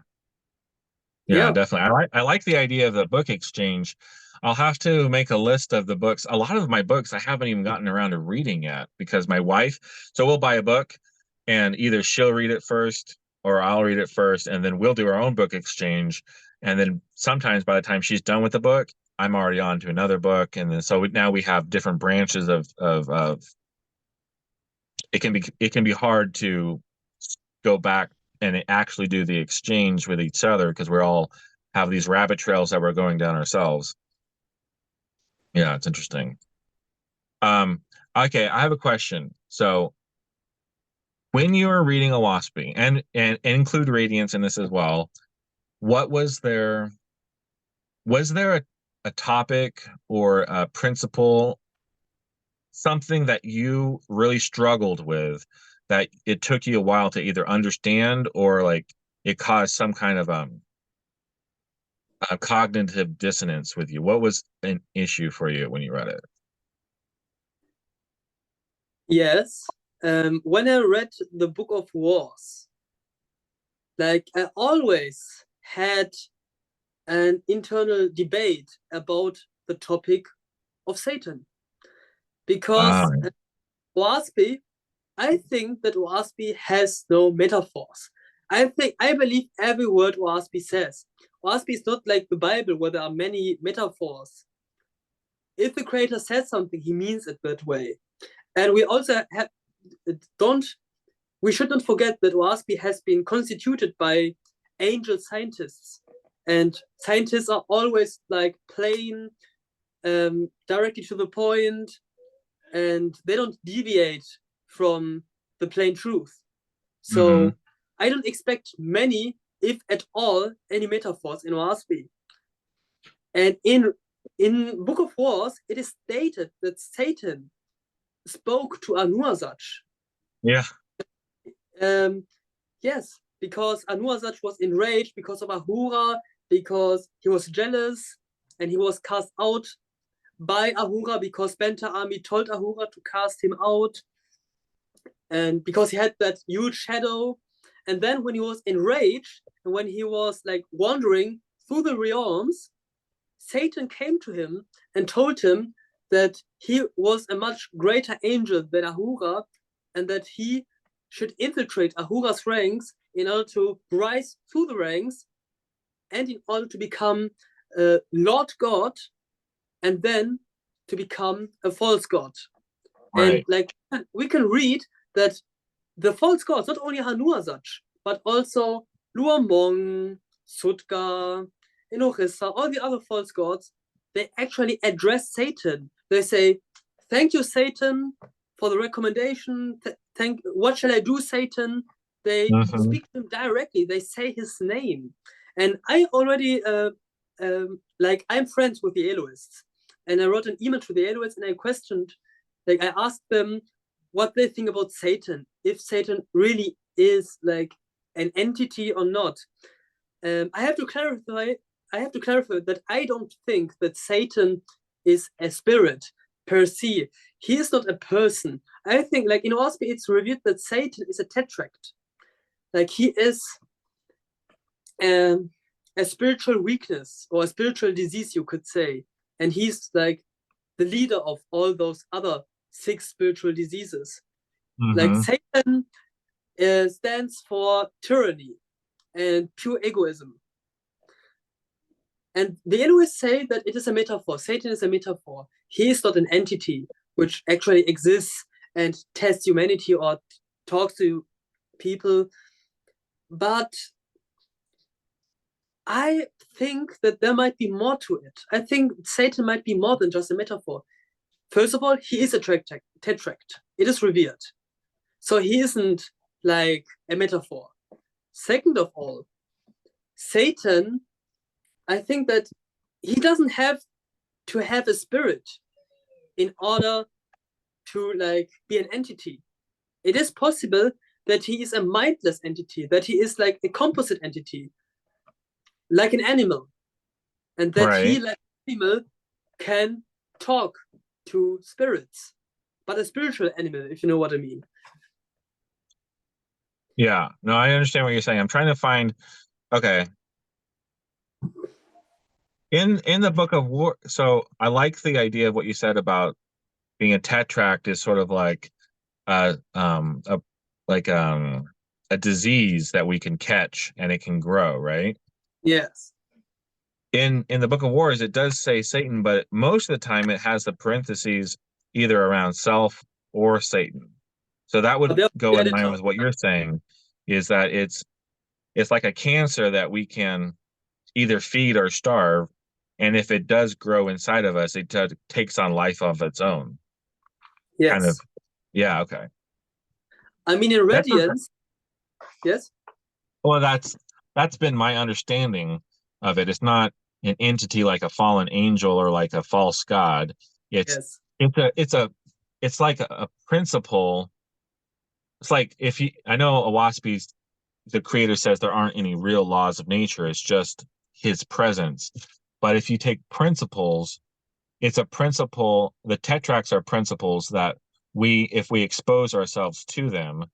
definitely. I like the idea of the book exchange. I'll have to make a list of the books. A lot of my books I haven't even gotten around to reading yet, because my wife, so we'll buy a book and either she'll read it first or I'll read it first, and then we'll do our own book exchange. And then sometimes by the time she's done with the book, I'm already on to another book. And then so now we have different branches of it can be hard to go back and actually do the exchange with each other, because we're all have these rabbit trails that we're going down ourselves. Yeah, it's interesting. Okay, I have a question. So when you were reading Oahspe and include Radiance in this as well, was there a topic or a principle, something that you really struggled with, that it took you a while to either understand, or like it caused some kind of a cognitive dissonance with you? What was an issue for you when you read it? Yes. When I read the Book of Wars, like, I always had an internal debate about the topic of Satan. Because Oahspe, I think that Oahspe has no metaphors. I believe every word Oahspe says. Oahspe is not like the Bible, where there are many metaphors. If the creator says something, he means it that way. And we also we should not forget that Oahspe has been constituted by angel scientists. And scientists are always like plain, directly to the point, and they don't deviate from the plain truth. So I don't expect many, if at all, any metaphors in Oahspe. And in Book of Wars, it is stated that Satan spoke to Anuazach. Yeah. Yes, because Anuazach was enraged because of Ahura, because he was jealous, and he was cast out by Ahura because Benta Army told Ahura to cast him out, and because he had that huge shadow. And then when he was enraged, and when he was like wandering through the realms, Satan came to him and told him that he was a much greater angel than Ahura, and that he should infiltrate Ahura's ranks in order to rise through the ranks, and in order to become a Lord God, and then to become a false god. Right. And like, we can read that the false gods, not only Hanuazach, but also Luamong, Sutka, Enochissa, all the other false gods, they actually address Satan. They say, "Thank you, Satan, for the recommendation. What shall I do, Satan?" They speak to him directly. They say his name. And I already, like, I'm friends with the Elohists. And I wrote an email to the Elohists, and I questioned, like, I asked them what they think about Satan, if Satan really is like an entity or not. I have to clarify that I don't think that Satan is a spirit per se. He is not a person. I think, like, in Oahspe, it's revealed that Satan is a tetract. Like, he is a spiritual weakness, or a spiritual disease, you could say. And he's like the leader of all those other 6 spiritual diseases. Like Mm-hmm. Satan stands for tyranny and pure egoism. And they always say that it is a metaphor. Satan is a metaphor. He is not an entity which actually exists and tests humanity or talks to people. But I think that there might be more to it. I think Satan might be more than just a metaphor. First of all, he is a tetract. It is revered. So he isn't like a metaphor. Second of all, Satan, I think that he doesn't have to have a spirit in order to like be an entity. It is possible that he is a mindless entity, that he is like a composite entity, like an animal, and that he, Right. like an animal, can talk to spirits, but a spiritual animal, if you know what I mean. Yeah. No, I understand what you're saying. I'm trying to find. Okay. In the Book of War, so I like the idea of what you said about being a tetract is sort of like a like a disease that we can catch and it can grow, right? Yes. In the Book of Wars, it does say Satan, but most of the time it has the parentheses either around self or Satan. So that But would they're go the in line editor. with what you're saying, is that it's like a cancer that we can either feed or starve, and if it does grow inside of us, it takes on life of its own. Kind of, Yes. yeah, okay. I mean, in That's Radiance, yes. well, that's been my understanding of it. It's not an entity like a fallen angel or like a false god. It's Yes. it's like a principle. It's like if you I know Oahspe's the creator says there aren't any real laws of nature. It's just his presence. But if you take principles, it's a principle. The tetracts are principles that if we expose ourselves to them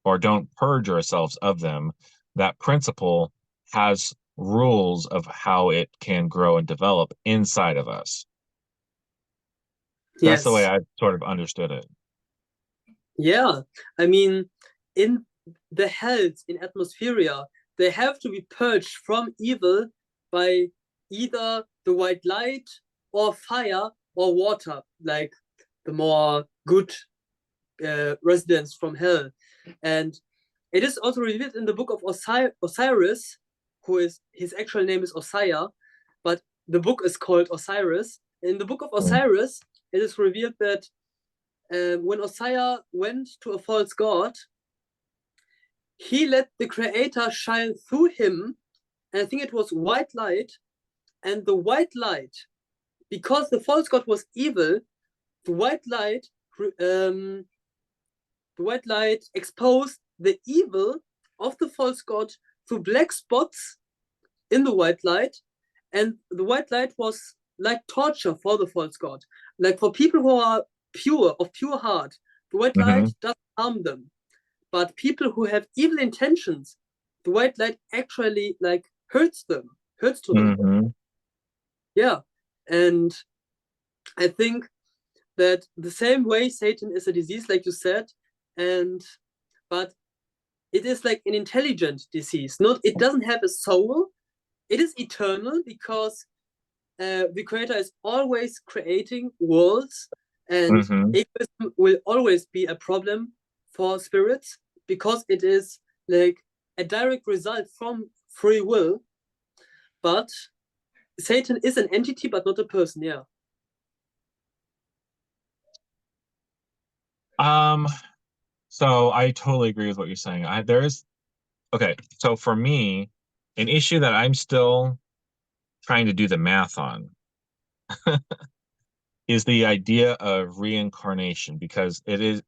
or don't purge ourselves of them, that principle has rules of how it can grow and develop inside of us. That's the way Yes. I sort of understood it. Yeah. I mean, in the hells in Atmospheria, they have to be purged from evil by either the white light or fire or water, like the more good residents from hell. And it is also revealed in the book of Osiris, who is his actual name is Osiah, but the book is called Osiris. In the book of Mm. Osiris, it is revealed that when Osiah went to a false god, he let the creator shine through him, and I think it was white light, and the white light, because the false god was evil, the white light um, the white light exposed the evil of the false god through black spots in the white light, and the white light was like torture for the false god. Like for people who are pure, of pure heart, the white light Hmm. doesn't harm them. But people who have evil intentions, the white light actually like hurts them, hurts to them. Hmm. Yeah. And I think that the same way Satan is a disease, like you said, and but it is like an intelligent disease. Not it doesn't have a soul. It is eternal because the creator is always creating worlds, and Hmm. egoism will always be a problem for spirits because it is like a direct result from free will. But Satan is an entity, but not a person. Yeah. Um, so I totally agree with what you're saying. Okay, so for me, an issue that I'm still trying to do the math on is the idea of reincarnation because Mm.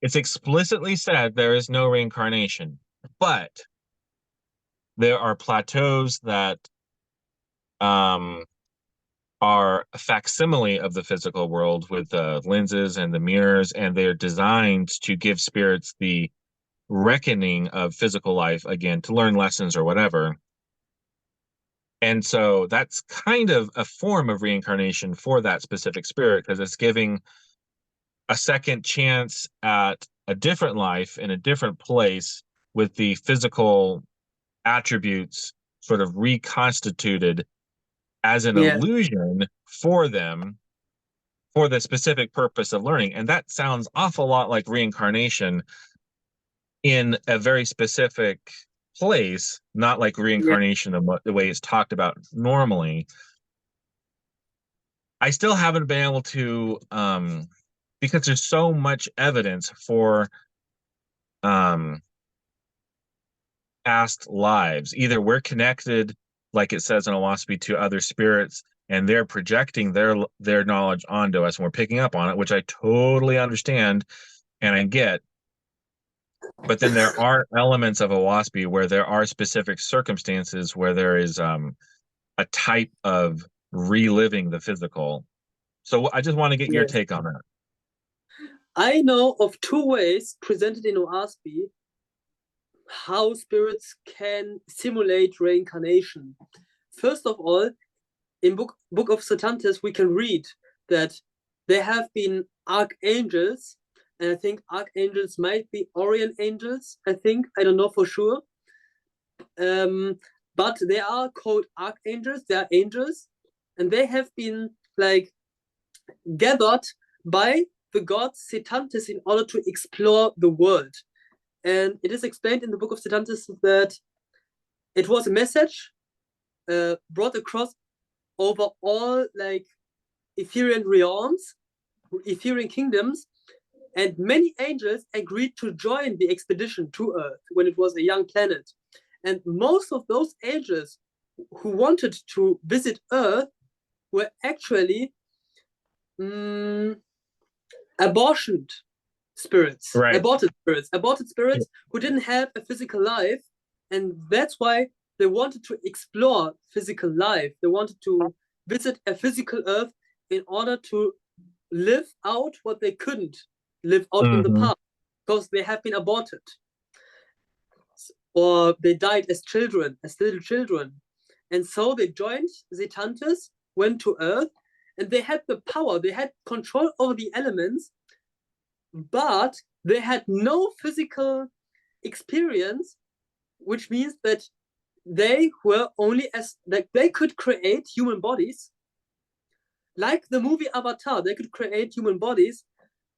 it's explicitly said there is no reincarnation, but there are plateaus that um, are a facsimile of the physical world with the lenses and the mirrors, and they're designed to give spirits the reckoning of physical life again to learn lessons or whatever. And so that's kind of a form of reincarnation for that specific spirit, because it's giving a second chance at a different life in a different place with the physical attributes sort of reconstituted as an Yeah, illusion for them for the specific purpose of learning. And that sounds awful lot like reincarnation in a very specific place, not like yeah, reincarnation the way it's talked about normally. I still haven't been able to, because there's so much evidence for um, past lives. Either we're connected, like it says in Oahspe, to other spirits, and they're projecting their knowledge onto us, and we're picking up on it, which I totally understand and I get. But then there are elements of Oahspe where there are specific circumstances where there is a type of reliving the physical. So I just want to get your yes. take on that. I know of two ways presented in Oahspe how spirits can simulate reincarnation. First of all, in Book of Satantis, we can read that there have been archangels, and I think archangels might be Orient angels. I don't know for sure, but they are called archangels. They are angels, and they have been like gathered by the god Satantis in order to explore the world. And it is explained in the Book of Satantis that it was a message brought across over all like Ethereal realms, Ethereal kingdoms, and many angels agreed to join the expedition to Earth when it was a young planet. And most of those angels who wanted to visit Earth were actually aborted spirits, Right. aborted spirits who didn't have a physical life, and that's why they wanted to explore physical life. They wanted to visit a physical Earth in order to live out what they couldn't live out in the Mm-hmm. past because they have been aborted or they died as children, as little children. And so they joined Zetantes, went to Earth, and they had the power, they had control over the elements, but they had no physical experience, which means that they were only as like they could create human bodies. Like the movie Avatar, they could create human bodies,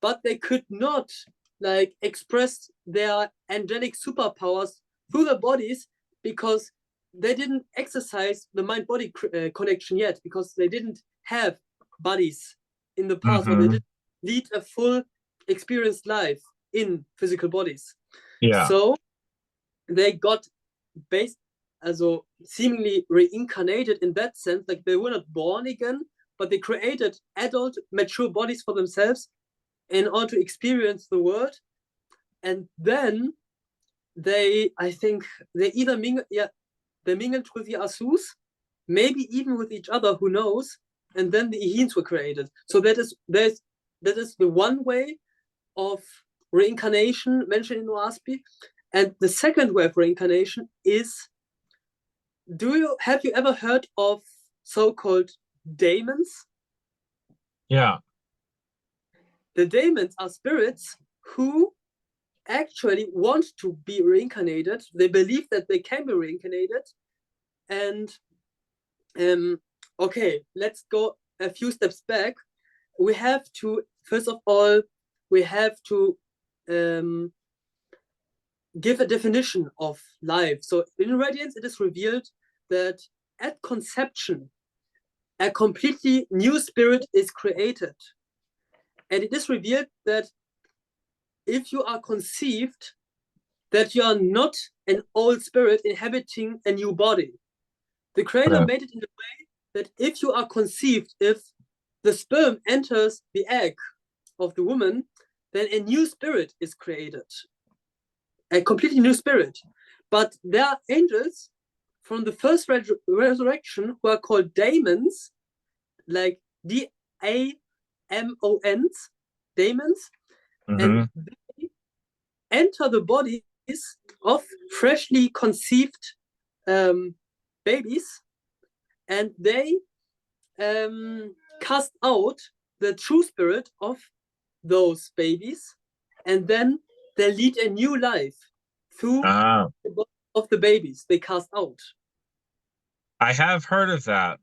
but they could not like express their angelic superpowers through their bodies because they didn't exercise the mind-body connection yet, because they didn't have bodies in the past, or they Mm-hmm. didn't lead a full experienced life in physical bodies. Yeah. So they got based, also seemingly reincarnated in that sense, like they were not born again, but they created adult, mature bodies for themselves in order to experience the world. And then I think, they either they mingled with the Asus, maybe even with each other, who knows? And then the Ehins were created. So that is the one way of reincarnation mentioned in Oahspe. And the second way of reincarnation is, have you ever heard of so-called daemons? Yeah. The daemons are spirits who actually want to be reincarnated. They believe that they can be reincarnated. And okay, let's go a few steps back. We have to, first of all, we have to give a definition of life. So in Radiance, it is revealed that at conception, a completely new spirit is created. And it is revealed that if you are conceived, that you are not an old spirit inhabiting a new body. The Creator Right. made it in a way that if you are conceived, if the sperm enters the egg of the woman, then a new spirit is created, a completely new spirit. But there are angels from the first resurrection who are called daemons, like Daemons, daemons, and Mm-hmm. they enter the bodies of freshly conceived babies, and they cast out the true spirit of those babies, and then they lead a new life through the body of the babies they cast out. I have heard of that.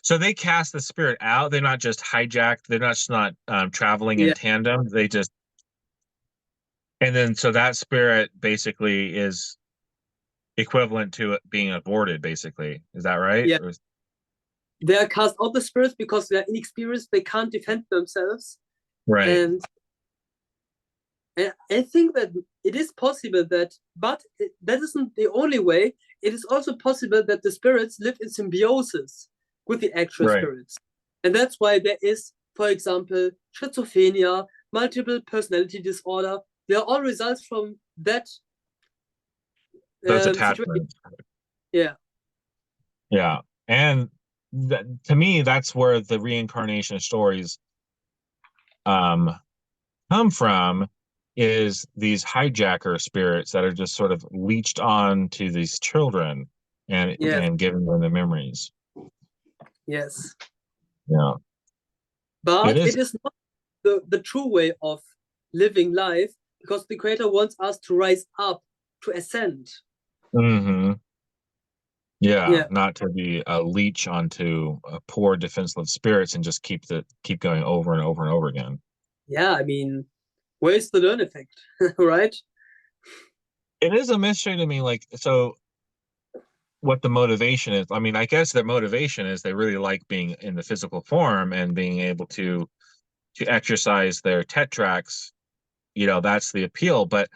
So they cast the spirit out. They're not just hijacked. They're not just not traveling in tandem. They just, and then so that spirit basically is equivalent to it being aborted. Basically, is that right? Yeah. They are cast out the spirits because they are inexperienced. They can't defend themselves. Right. And I think that it is possible that, but that isn't the only way. It is also possible that the spirits live in symbiosis with the actual spirits. And that's why there is, for example, schizophrenia, multiple personality disorder. They are all results from that those attachments. Yeah. Yeah. And to me, that's where the reincarnation stories come from, is these hijacker spirits that are just sort of leached on to these children and giving them the memories. Yes. Yeah. But it is not the true way of living life, because the Creator wants us to rise up, to ascend. Mm-hmm. Yeah, not to be a leech onto poor defenseless spirits and just keep going over and over and over again. Yeah, I mean, where's the learn effect, right? It is a mystery to me, like, so what the motivation is. I mean, I guess their motivation is they really like being in the physical form and being able to exercise their tetrax. You know, that's the appeal. But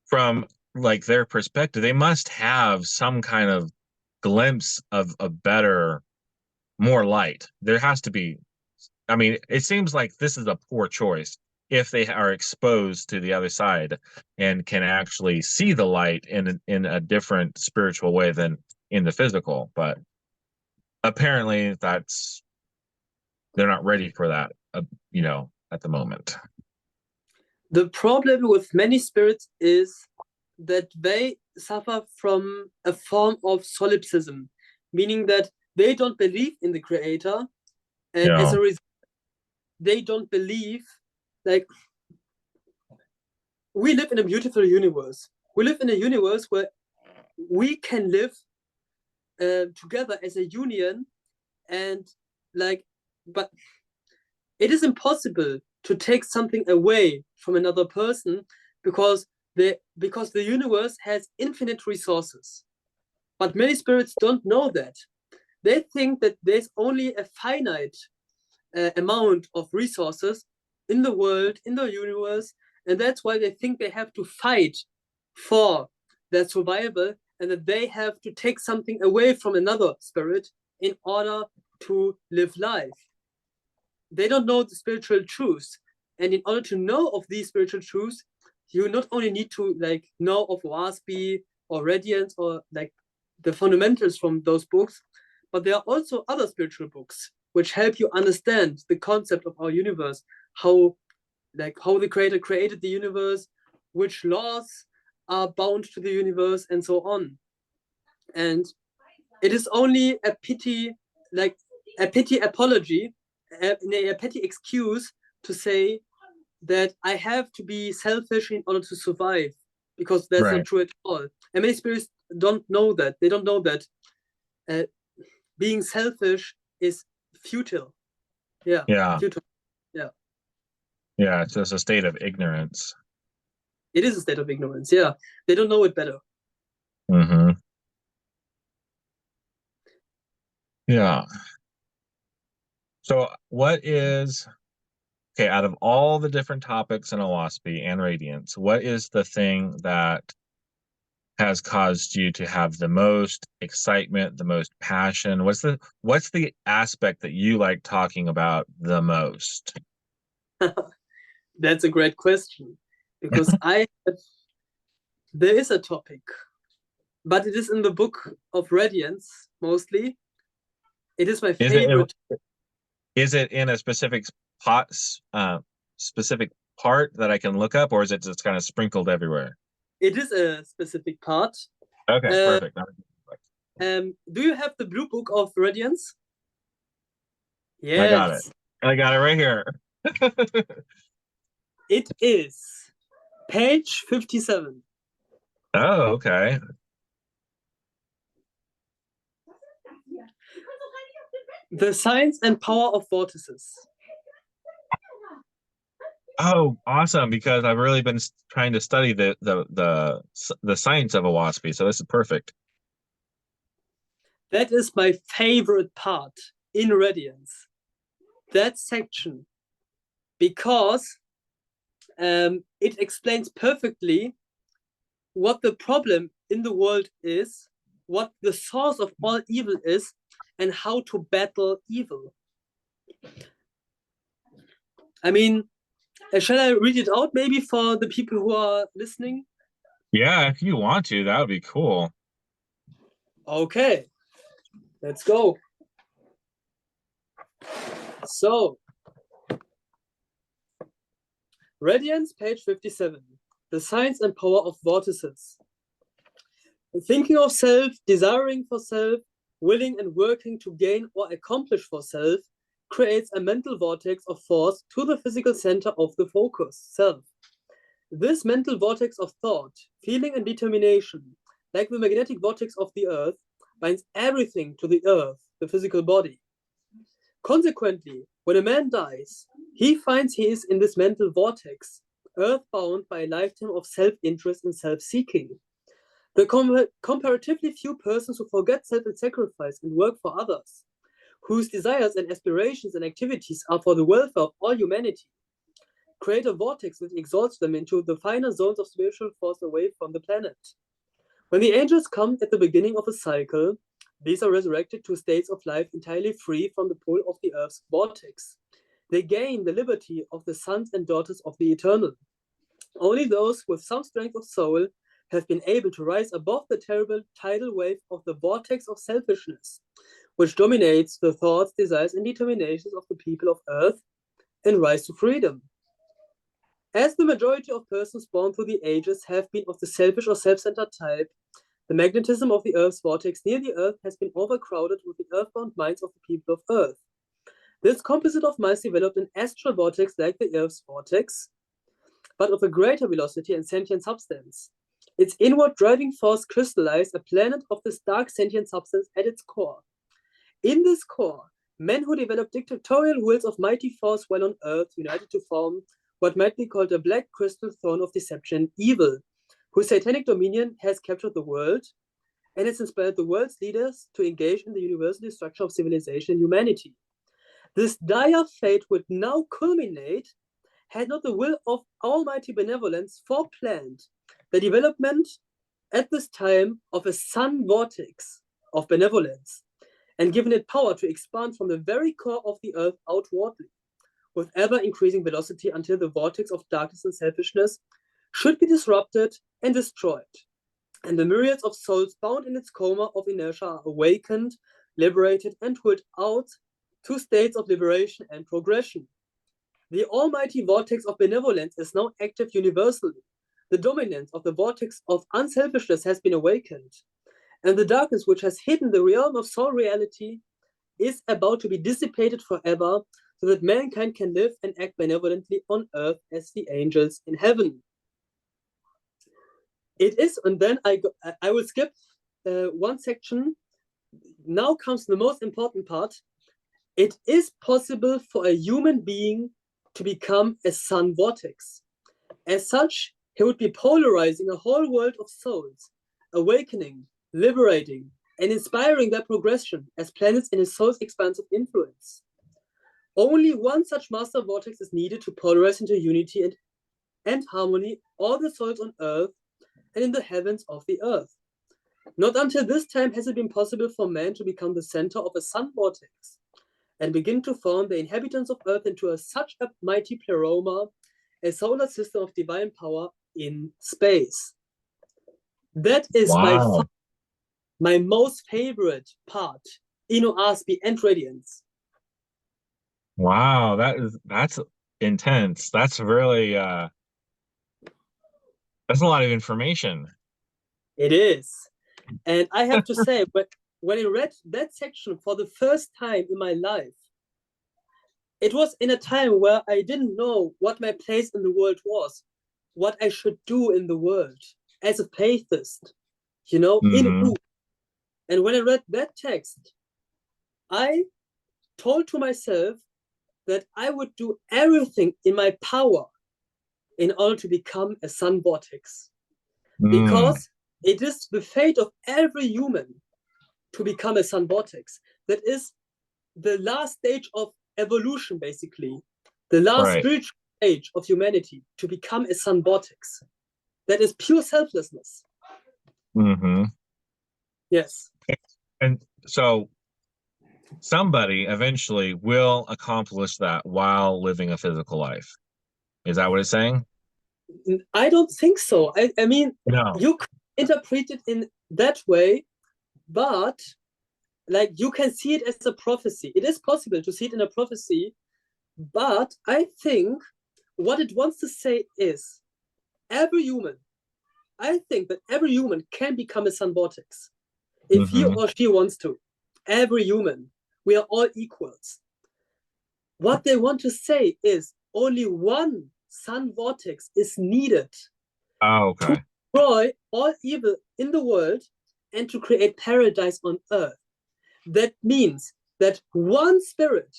from like their perspective, they must have some kind of glimpse of a better, more light. There has to be. I mean, it seems like this is a poor choice if they are exposed to the other side and can actually see the light in a different spiritual way than in the physical. But apparently they're not ready for that, at the moment. The problem with many spirits is that they suffer from a form of solipsism, meaning that they don't believe in the Creator, and as a result, they don't believe, like, we live in a beautiful universe. We live in a universe where we can live together as a union, and but it is impossible to take something away from another person, because the universe has infinite resources. But many spirits don't know that. They think that there's only a finite amount of resources in the world, in the universe, and that's why they think they have to fight for their survival, and that they have to take something away from another spirit in order to live life. They don't know the spiritual truths, and in order to know of these spiritual truths, you not only need to know of Oahspe or Radiance or the fundamentals from those books, but there are also other spiritual books which help you understand the concept of our universe, how the Creator created the universe, which laws are bound to the universe, and so on. And it is only a petty apology, a petty excuse to say that I have to be selfish in order to survive, because that's not true at all. And many spirits don't know that. They don't know that being selfish is futile. Futile. Yeah, it's just a state of ignorance. It is a state of ignorance. Yeah, they don't know it better. Mm-hmm. Yeah. So what is, okay, out of all the different topics in Oahspe and Radiance, what is the thing that has caused you to have the most excitement, the most passion? What's the aspect that you like talking about the most? That's a great question, because there is a topic, but it is in the book of Radiance mostly. It is my favorite. Is it in a specific specific part that I can look up, or is it just kind of sprinkled everywhere? It is a specific part. Okay, Uh, perfect. do you have the blue book of Radiance? I got it. Yes, I got it right here. it is page 57. Oh, okay. The science and power of vortices. Oh, awesome! Because I've really been trying to study the science of Oahspe, so this is perfect. That is my favorite part in Radiance. That section, because it explains perfectly what the problem in the world is, what the source of all evil is, and how to battle evil. I mean, shall I read it out maybe for the people who are listening? Yeah, if you want to, that would be cool. Okay, let's go. So, Radiance, page 57. The science and power of vortices. Thinking of self, desiring for self, willing and working to gain or accomplish for self creates a mental vortex of force to the physical center of the focus, self. This mental vortex of thought, feeling, and determination, like the magnetic vortex of the earth, binds everything to the earth, the physical body. Consequently, when a man dies, he finds he is in this mental vortex, earthbound by a lifetime of self-interest and self-seeking. The comparatively few persons who forget self and sacrifice and work for others, whose desires and aspirations and activities are for the welfare of all humanity, create a vortex which exalts them into the finer zones of spiritual force away from the planet. When the angels come at the beginning of a cycle, these are resurrected to states of life entirely free from the pull of the earth's vortex. They gain the liberty of the sons and daughters of the eternal. Only those with some strength of soul have been able to rise above the terrible tidal wave of the vortex of selfishness, which dominates the thoughts, desires, and determinations of the people of earth, and rise to freedom. As the majority of persons born through the ages have been of the selfish or self-centered type, the magnetism of the Earth's vortex near the Earth has been overcrowded with the earthbound minds of the people of Earth. This composite of minds developed an astral vortex like the Earth's vortex, but of a greater velocity and sentient substance. Its inward driving force crystallized a planet of this dark sentient substance at its core. In this core, men who developed dictatorial wills of mighty force while on Earth united to form what might be called a black crystal throne of deception, evil, whose satanic dominion has captured the world and has inspired the world's leaders to engage in the universal destruction of civilization and humanity. This dire fate would now culminate had not the will of almighty benevolence foreplanned the development at this time of a sun vortex of benevolence and given it power to expand from the very core of the earth outwardly with ever increasing velocity until the vortex of darkness and selfishness should be disrupted and destroyed. And the myriads of souls bound in its coma of inertia are awakened, liberated, and whirled out to states of liberation and progression. The almighty vortex of benevolence is now active universally. The dominance of the vortex of unselfishness has been awakened, and the darkness which has hidden the realm of soul reality is about to be dissipated forever so that mankind can live and act benevolently on earth as the angels in heaven. It is, and then I will skip one section. Now comes the most important part. It is possible for a human being to become a sun vortex. As such, he would be polarizing a whole world of souls, awakening, liberating, and inspiring their progression as planets in his soul's expansive influence. Only one such master vortex is needed to polarize into unity and harmony all the souls on earth and in the heavens of the earth. Not until this time has it been possible for man to become the center of a sun vortex and begin to form the inhabitants of earth into such a mighty pleroma, a solar system of divine power in space. That is Wow. my most favorite part in Oahspe and Radiance. Wow, that's intense. That's really that's a lot of information. It is. And I have to say, but when I read that section for the first time in my life, it was in a time where I didn't know what my place in the world was, what I should do in the world as a faithist, in who. And when I read that text, I told to myself that I would do everything in my power in order to become a sun vortex. Because it is the fate of every human to become a sun vortex. That is the last stage of evolution, basically. The last spiritual stage of humanity, to become a sun vortex. That is pure selflessness. Yes. And so somebody eventually will accomplish that while living a physical life. Is that what it's saying? I don't think so. I mean, no. You can interpret it in that way, but like you can see it as a prophecy. It is possible to see it in a prophecy, but I think what it wants to say is I think that every human can become a sun vortex if he or she wants to. Every human. We are all equals. What they want to say is only one sun vortex is needed to destroy all evil in the world and to create paradise on earth. That means that one spirit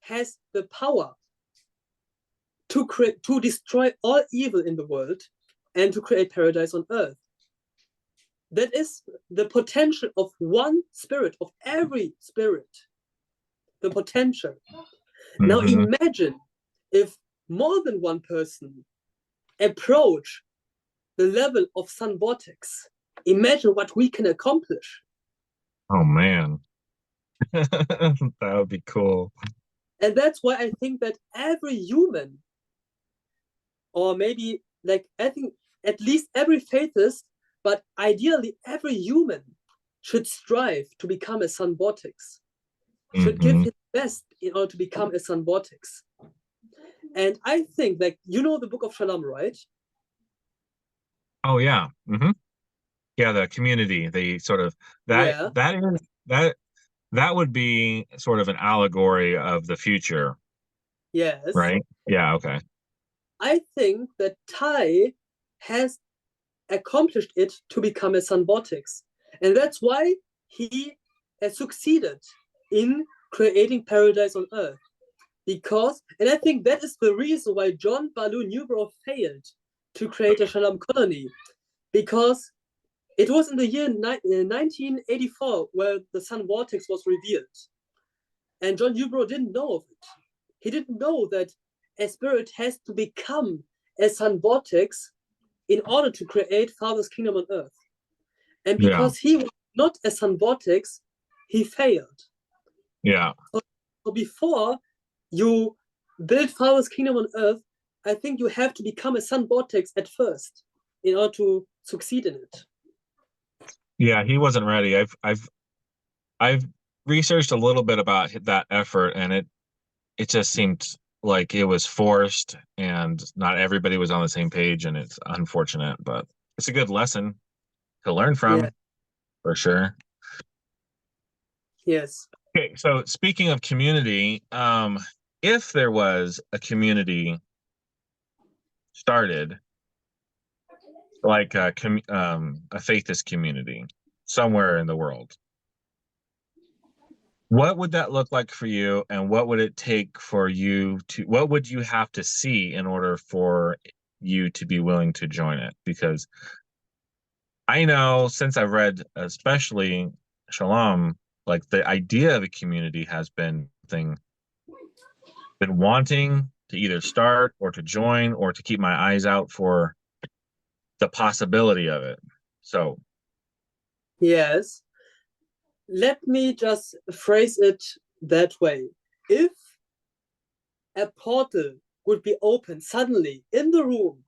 has the power to destroy all evil in the world and to create paradise on earth. That is the potential of one spirit, of every spirit. The potential. Now imagine if more than one person approach the level of sun vortex. Imagine what we can accomplish. Oh man. That would be cool. And that's why I think that every human, or maybe I think at least every faithist, but ideally every human, should strive to become a sun vortex, should give his best in order to become a sun vortex. And I think the book of Shalom, right? Oh yeah. Yeah, the community, the sort of that would be sort of an allegory of the future. Yes. Right? Yeah, okay. I think that Tai has accomplished it to become a sun vortex. And that's why he has succeeded in creating paradise on earth. And I think that is the reason why John Baloo Newbrough failed to create a Shalom colony. Because it was in the year 1984 where the sun vortex was revealed. And John Newbrough didn't know of it. He didn't know that a spirit has to become a sun vortex in order to create Father's kingdom on earth. And because he was not a sun vortex, he failed. Yeah. So before you build Father's kingdom on earth, I think you have to become a sun vortex at first in order to succeed in it. Yeah, he wasn't ready. I've researched a little bit about that effort, and it just seemed like it was forced, and not everybody was on the same page, and it's unfortunate, but it's a good lesson to learn from, for sure. Yes. Okay, so speaking of community, if there was a community started, like a faithist community somewhere in the world, what would that look like for you, and what would it take for you to, what would you have to see in order for you to be willing to join it? Because I know, since I've read especially Shalom, like the idea of a community has been wanting to either start or to join or to keep my eyes out for the possibility of it. So yes, let me just phrase it that way. If a portal would be open suddenly in the room,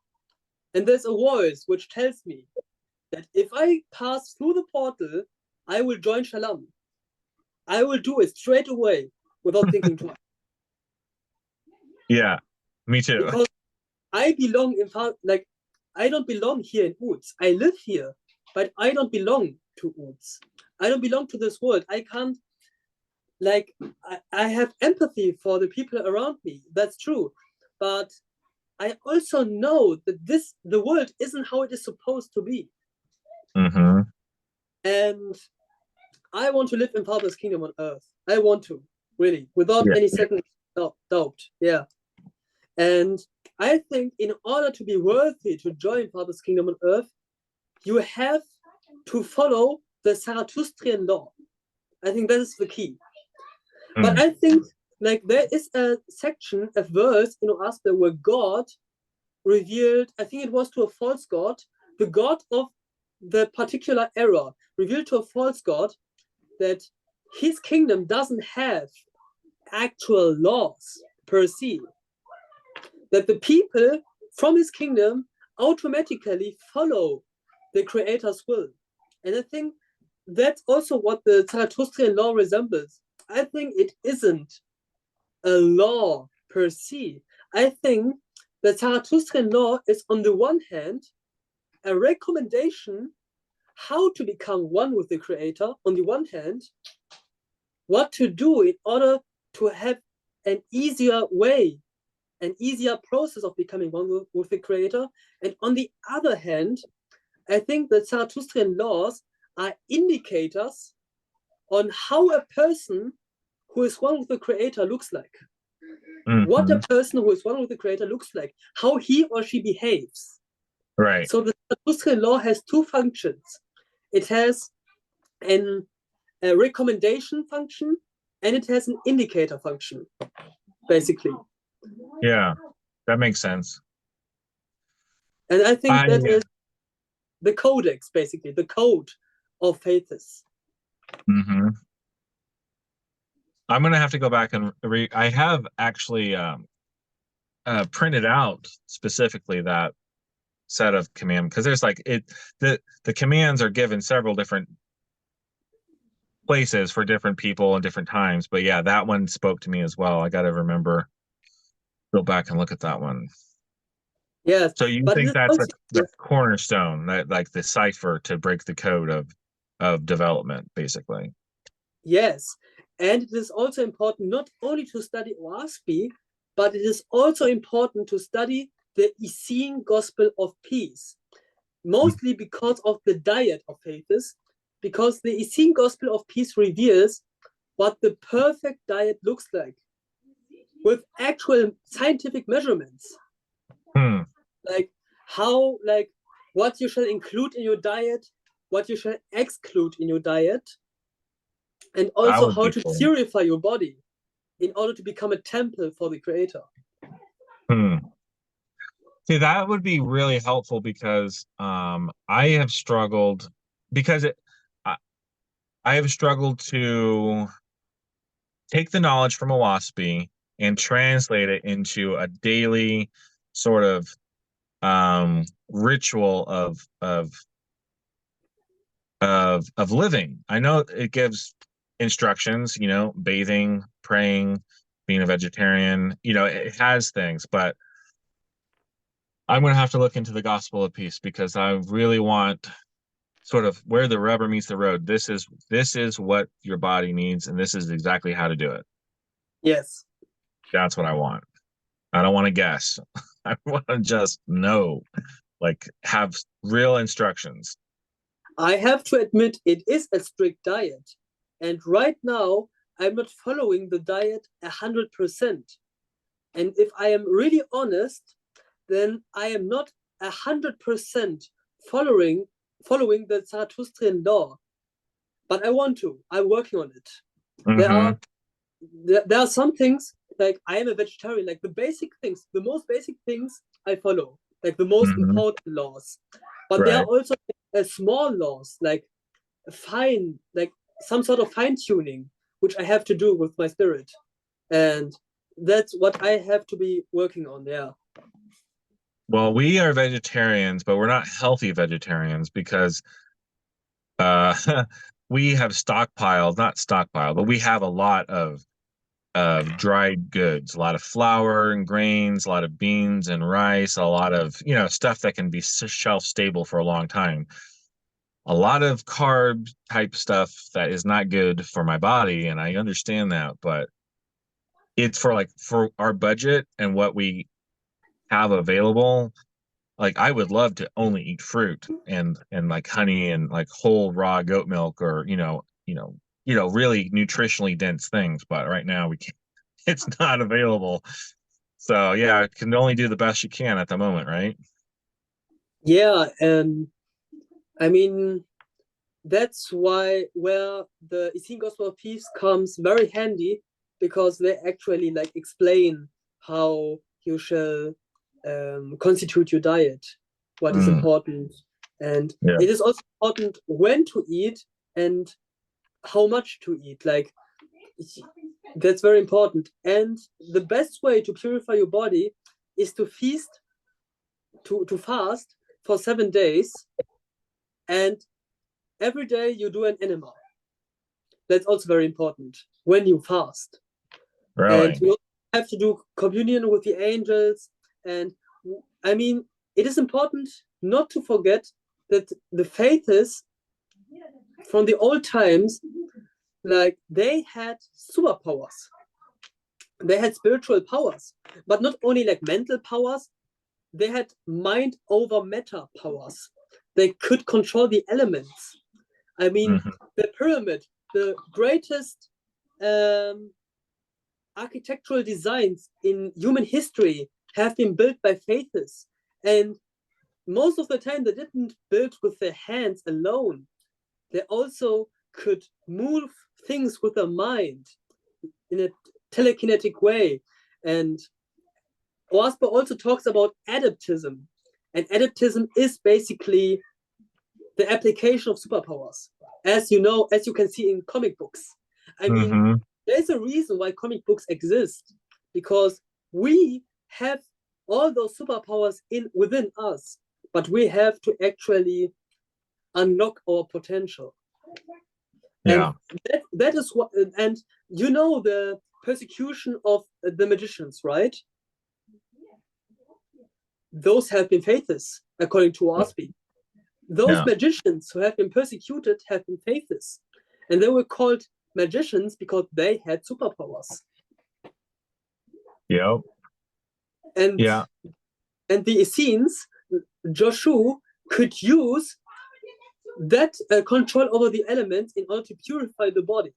and there's a voice which tells me that if I pass through the portal, I will join Shalom. I will do it straight away without thinking twice. Yeah, me too. Because I belong I don't belong here in Uts. I live here. but I don't belong to Oahspe. I don't belong to this world. I can't, like, I have empathy for the people around me. That's true. But I also know that the world isn't how it is supposed to be. Mm-hmm. And I want to live in Father's kingdom on earth. I want to, really, without Yeah. any second doubt. Yeah. And I think in order to be worthy to join Father's kingdom on earth, you have to follow the Zarathustrian law. I think that is the key. But I think like there is a section, a verse in Oahspe where God revealed, I think it was to a false god, the god of the particular era, revealed to a false god that his kingdom doesn't have actual laws per se. That the people from his kingdom automatically follow the creator's will. And I think that's also what the Zarathustrian law resembles. I think it isn't a law per se. I think the Zarathustrian law is, on the one hand, a recommendation how to become one with the creator, on the one hand, what to do in order to have an easier way, an easier process of becoming one with the creator. And on the other hand, I think the Zarathustrian laws are indicators on how a person who is one with the creator looks like. Mm-hmm. What a person who is one with the creator looks like, how he or she behaves. Right. So the Zarathustrian law has two functions. It has a recommendation function and it has an indicator function, basically. Yeah, that makes sense. And I think that is the codex, basically, the code of Faithist. Mm-hmm. I'm gonna have to go back and read. I have actually printed out specifically that set of command, because there's like the commands are given several different places for different people and different times. But yeah, that one spoke to me as well. I got to remember, go back and look at that one. Yes. So you think that's the cornerstone, that like the cipher to break the code of development, basically. Yes. And it is also important not only to study Oahspe, but it is also important to study the Essene Gospel of Peace, mostly because of the diet of Faithist, because the Essene Gospel of Peace reveals what the perfect diet looks like with actual scientific measurements. Like how, like what you shall include in your diet, what you shall exclude in your diet, and also how to purify your body in order to become a temple for the creator. See, that would be really helpful because I have struggled I have struggled to take the knowledge from Oahspe and translate it into a daily sort of ritual of living. I know it gives instructions, bathing, praying, being a vegetarian, it has things, but I'm going to have to look into the gospel of peace because I really want sort of where the rubber meets the road. This is what your body needs, and this is exactly how to do it. Yes. That's what I want. I don't want to guess. I want to just know, like have real instructions. I have to admit it is a strict diet. And right now, I'm not following the diet 100%. And if I am really honest, then I am not 100% following the Zarathustrian law. But I want to. I'm working on it. Mm-hmm. There are some things, like I am a vegetarian, like the basic things, the most basic things I follow, like the most important laws. But there are also small laws, like fine, like some sort of fine tuning, which I have to do with my spirit. And that's what I have to be working on. Yeah. Well, we are vegetarians, but we're not healthy vegetarians because we have but we have a lot of dried goods, a lot of flour and grains, a lot of beans and rice, a lot of stuff that can be shelf stable for a long time. a lot of carb type stuff that is not good for my body, and I understand that, but it's for our budget and what we have available. Like I would love to only eat fruit and like honey and like whole raw goat milk, or really nutritionally dense things, but right now we can't. It's not available. So yeah, can only do the best you can at the moment, right? Yeah, and I mean that's why where the Essene Gospel of Peace comes very handy, because they actually like explain how you shall constitute your diet, what is Mm, important, and yeah. it is also important when to eat and how much to eat. Like that's very important. And the best way to purify your body is to feast, to fast for 7 days, and every day you do an animal. That's also very important when you fast. And Really? you have to do communion with the angels. And I mean, it is important not to forget that the Faithists from the old times, like they had superpowers. They had spiritual powers, but not only like mental powers, they had mind over matter powers. They could control the elements. I mean, Hmm. the pyramid, the greatest architectural designs in human history have been built by Faithists. And most of the time, they didn't build with their hands alone. They also could move things with their mind in a telekinetic way. And Oahspe also talks about adaptism. And adaptism is basically the application of superpowers, as you know, as you can see in comic books. I mean, Hmm. there's a reason why comic books exist, because we have all those superpowers within us, but we have to actually unlock our potential. And Yeah. that is what, and you know the persecution of the magicians, right? Those have been Faithists, according to Oahspe. Those Yeah. magicians who have been persecuted have been Faithists. And they were called magicians because they had superpowers. Yep. And Yeah. the Essenes, Joshua, could use that control over the elements in order to purify the body.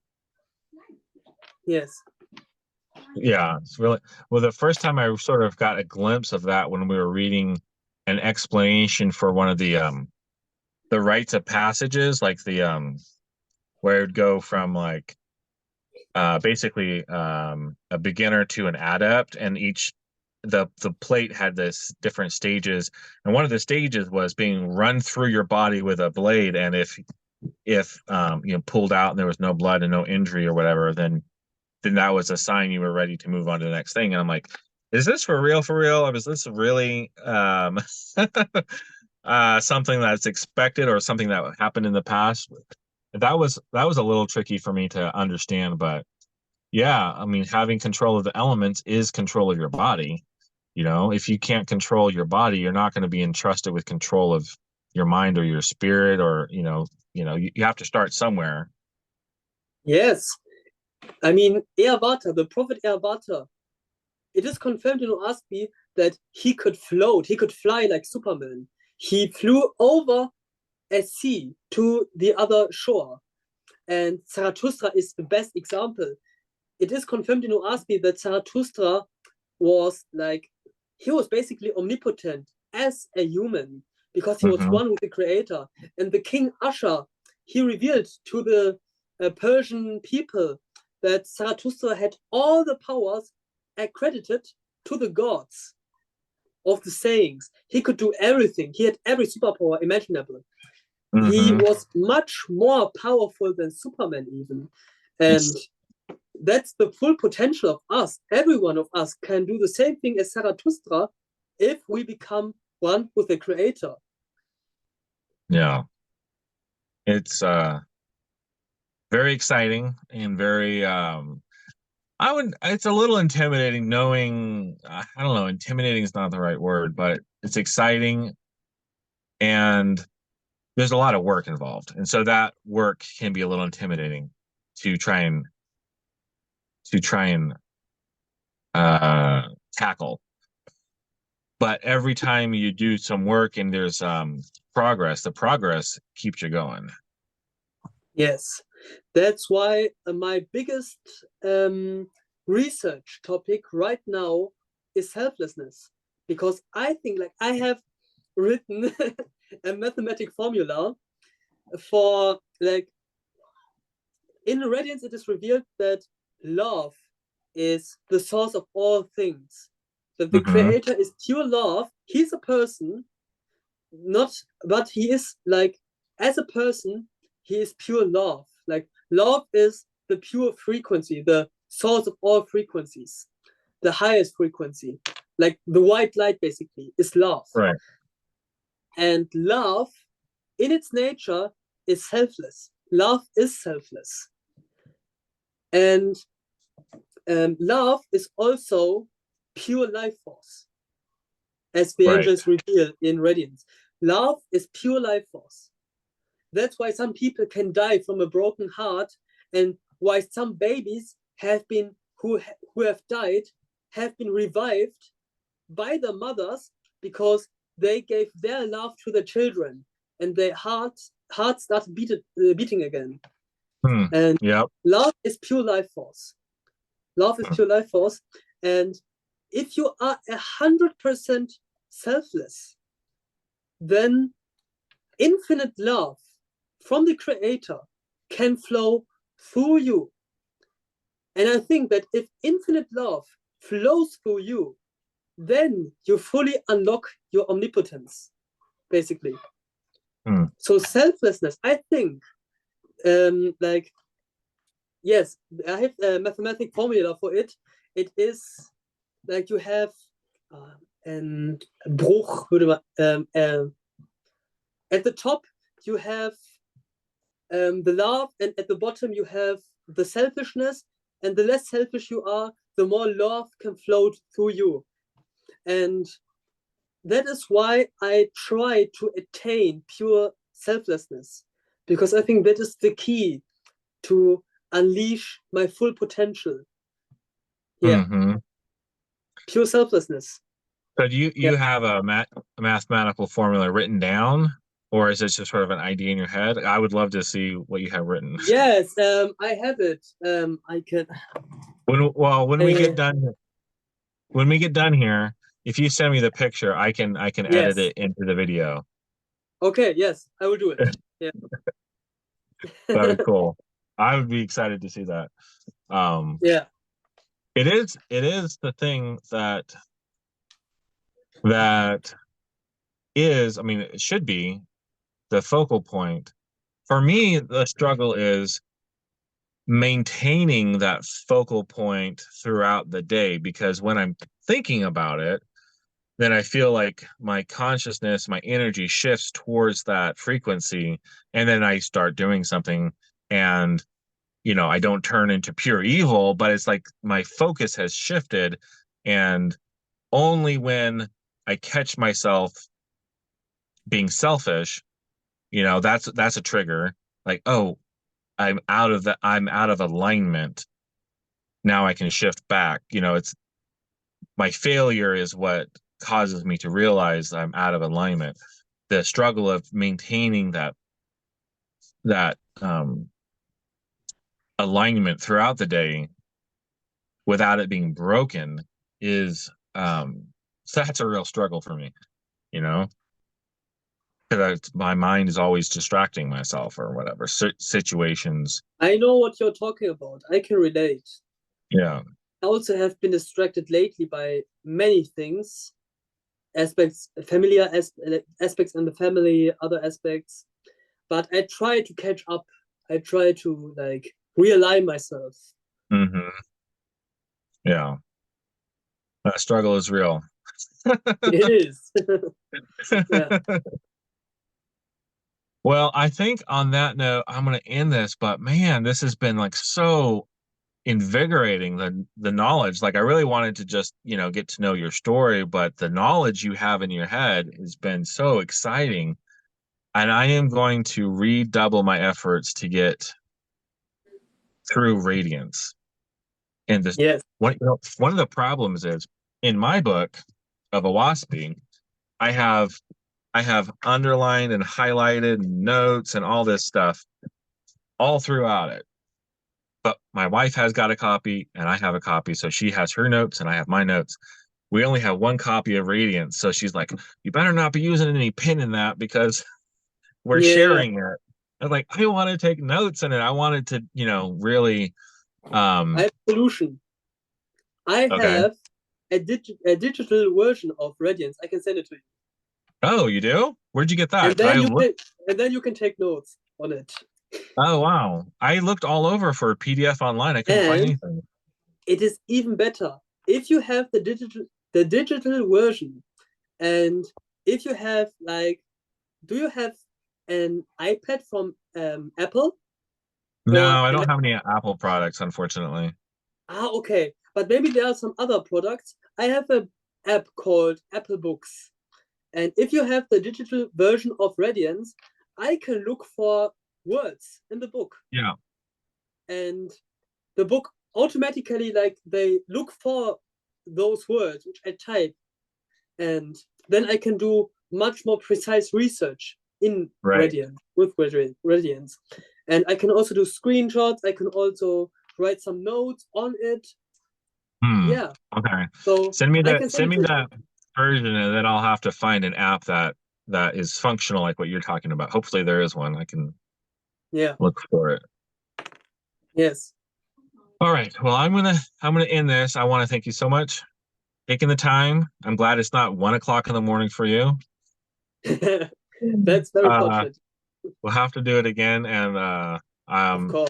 Yes. Yeah. It's really well. The first time I sort of got a glimpse of that when we were reading an explanation for one of the rites of passages, like the where it would go from like basically a beginner to an adept, and each the plate had this different stages, and one of the stages was being run through your body with a blade, and if pulled out and there was no blood and no injury or whatever, then that was a sign you were ready to move on to the next thing. And I'm like, is this for real, or is this really something that's expected or something that happened in the past? That was a little tricky for me to understand, but yeah, I mean, having control of the elements is control of your body. If you can't control your body, you're not going to be entrusted with control of your mind or your spirit, or you have to start somewhere. Yes. I mean, Eabata, the prophet Eabata, it is confirmed in Oahspe that he could float, he could fly like Superman. He flew over a sea to the other shore. And Zarathustra is the best example. It is confirmed in Oahspe that Zarathustra was like, he was basically omnipotent as a human, because he was Hmm. one with the creator. And the king Usher, he revealed to the Persian people that Zarathustra had all the powers accredited to the gods of the sayings. He could do everything. He had every superpower imaginable. He Hmm. was much more powerful than Superman even. And that's the full potential of us. Every one of us can do the same thing as Zarathustra if we become one with the creator. Yeah, it's very exciting and very it's a little intimidating knowing, I don't know, intimidating is not the right word, but it's exciting, and there's a lot of work involved, and so that work can be a little intimidating to try and tackle. But every time you do some work and there's progress, the progress keeps you going. Yes, that's why my biggest research topic right now is selflessness, because I think like I have written a mathematic formula for like in Radiance it is revealed that love is the source of all things. That the creator is pure love. He's a person, not but he is like as a person, he is pure love. Like love is the pure frequency, the source of all frequencies, the highest frequency. Like the white light basically is love. Right. And love in its nature is selfless. Love is selfless. And love is also pure life force, as the angels reveal in Radiance. Love is pure life force. That's why some people can die from a broken heart, and why some babies have been who have died have been revived by the mothers because they gave their love to the children, and their hearts started beating again. And love is pure life force. Love is pure life force. And if you are 100% selfless, then infinite love from the creator can flow through you. And I think that if infinite love flows through you, then you fully unlock your omnipotence, basically. So selflessness, I think, like, yes, I have a mathematical formula for it. It is like you have ein Bruch, at the top you have the love, and at the bottom you have the selfishness, and the less selfish you are, the more love can flow through you. And that is why I try to attain pure selflessness, because I think that is the key to unleash my full potential. Yeah. Pure selflessness. So do you have a mathematical formula written down, or is it just sort of an idea in your head? I would love to see what you have written. Yes, I have it. I can. When we get done here, if you send me the picture, I can edit it into the video. Okay, yes, I will do it. Yeah. That'd be cool. I would be excited to see that. Yeah. It is the thing that is, I mean, it should be the focal point. For me, the struggle is maintaining that focal point throughout the day, because when I'm thinking about it, then I feel like my consciousness, my energy shifts towards that frequency, and then I start doing something, and I don't turn into pure evil, but it's like my focus has shifted, and only when I catch myself being selfish, that's a trigger. Like, oh, I'm out of alignment. Now I can shift back. It's my failure is what causes me to realize I'm out of alignment. The struggle of maintaining that alignment throughout the day without it being broken is so that's a real struggle for me, because my mind is always distracting myself or whatever situations. I know what you're talking about. I can relate. Yeah. I also have been distracted lately by many things, aspects, familiar aspects in the family, other aspects. But I try to catch up. I try to like realign myself. Yeah. That struggle is real. It is. Yeah. Well, I think on that note, I'm going to end this, but man, this has been like so invigorating, the knowledge. Like I really wanted to just, get to know your story, but the knowledge you have in your head has been so exciting. and I am going to redouble my efforts to get through Radiance. And this Yes. one of the problems is in my book of Oahspe, I have I have underlined and highlighted notes and all this stuff all throughout it. But my wife has got a copy and I have a copy, so she has her notes and I have my notes. We only have one copy of Radiance, so she's like, "You better not be using any pen in that because we're Yeah. sharing it." I was like, "I want to take notes in it. I wanted to, really." I have a solution. I Okay. have a digital version of Radiance. I can send it to you. Oh, you do? Where'd you get that? And 'Cause then I you looked. can take notes on it. Oh, wow. I looked all over for a PDF online. I couldn't find And anything. it is even better if you have the digital version, and if you have like, do you have an iPad from Apple or No, I an don't have any Apple products, unfortunately. okay, but maybe there are some other products. I have a app called Apple Books, and if you have the digital version of Radiance, I can look for words in the book, Yeah. and the book automatically, like, they look for those words which I type, and then I can do much more precise research in Right. Radiance with Radiance, and I can also do screenshots. I can also write some notes on it. Hmm. Yeah, Okay. so Send me I that can send send it me to you. that version and then I'll have to find an app that is functional like what you're talking about. Hopefully there is one. I can Yeah. look for it. Yes. All right. Well, I'm gonna end this. I want to thank you so much for taking the time. I'm glad it's not 1 o'clock in the morning for you. That's very Uh, fortunate. we'll have to do it again and Of um course.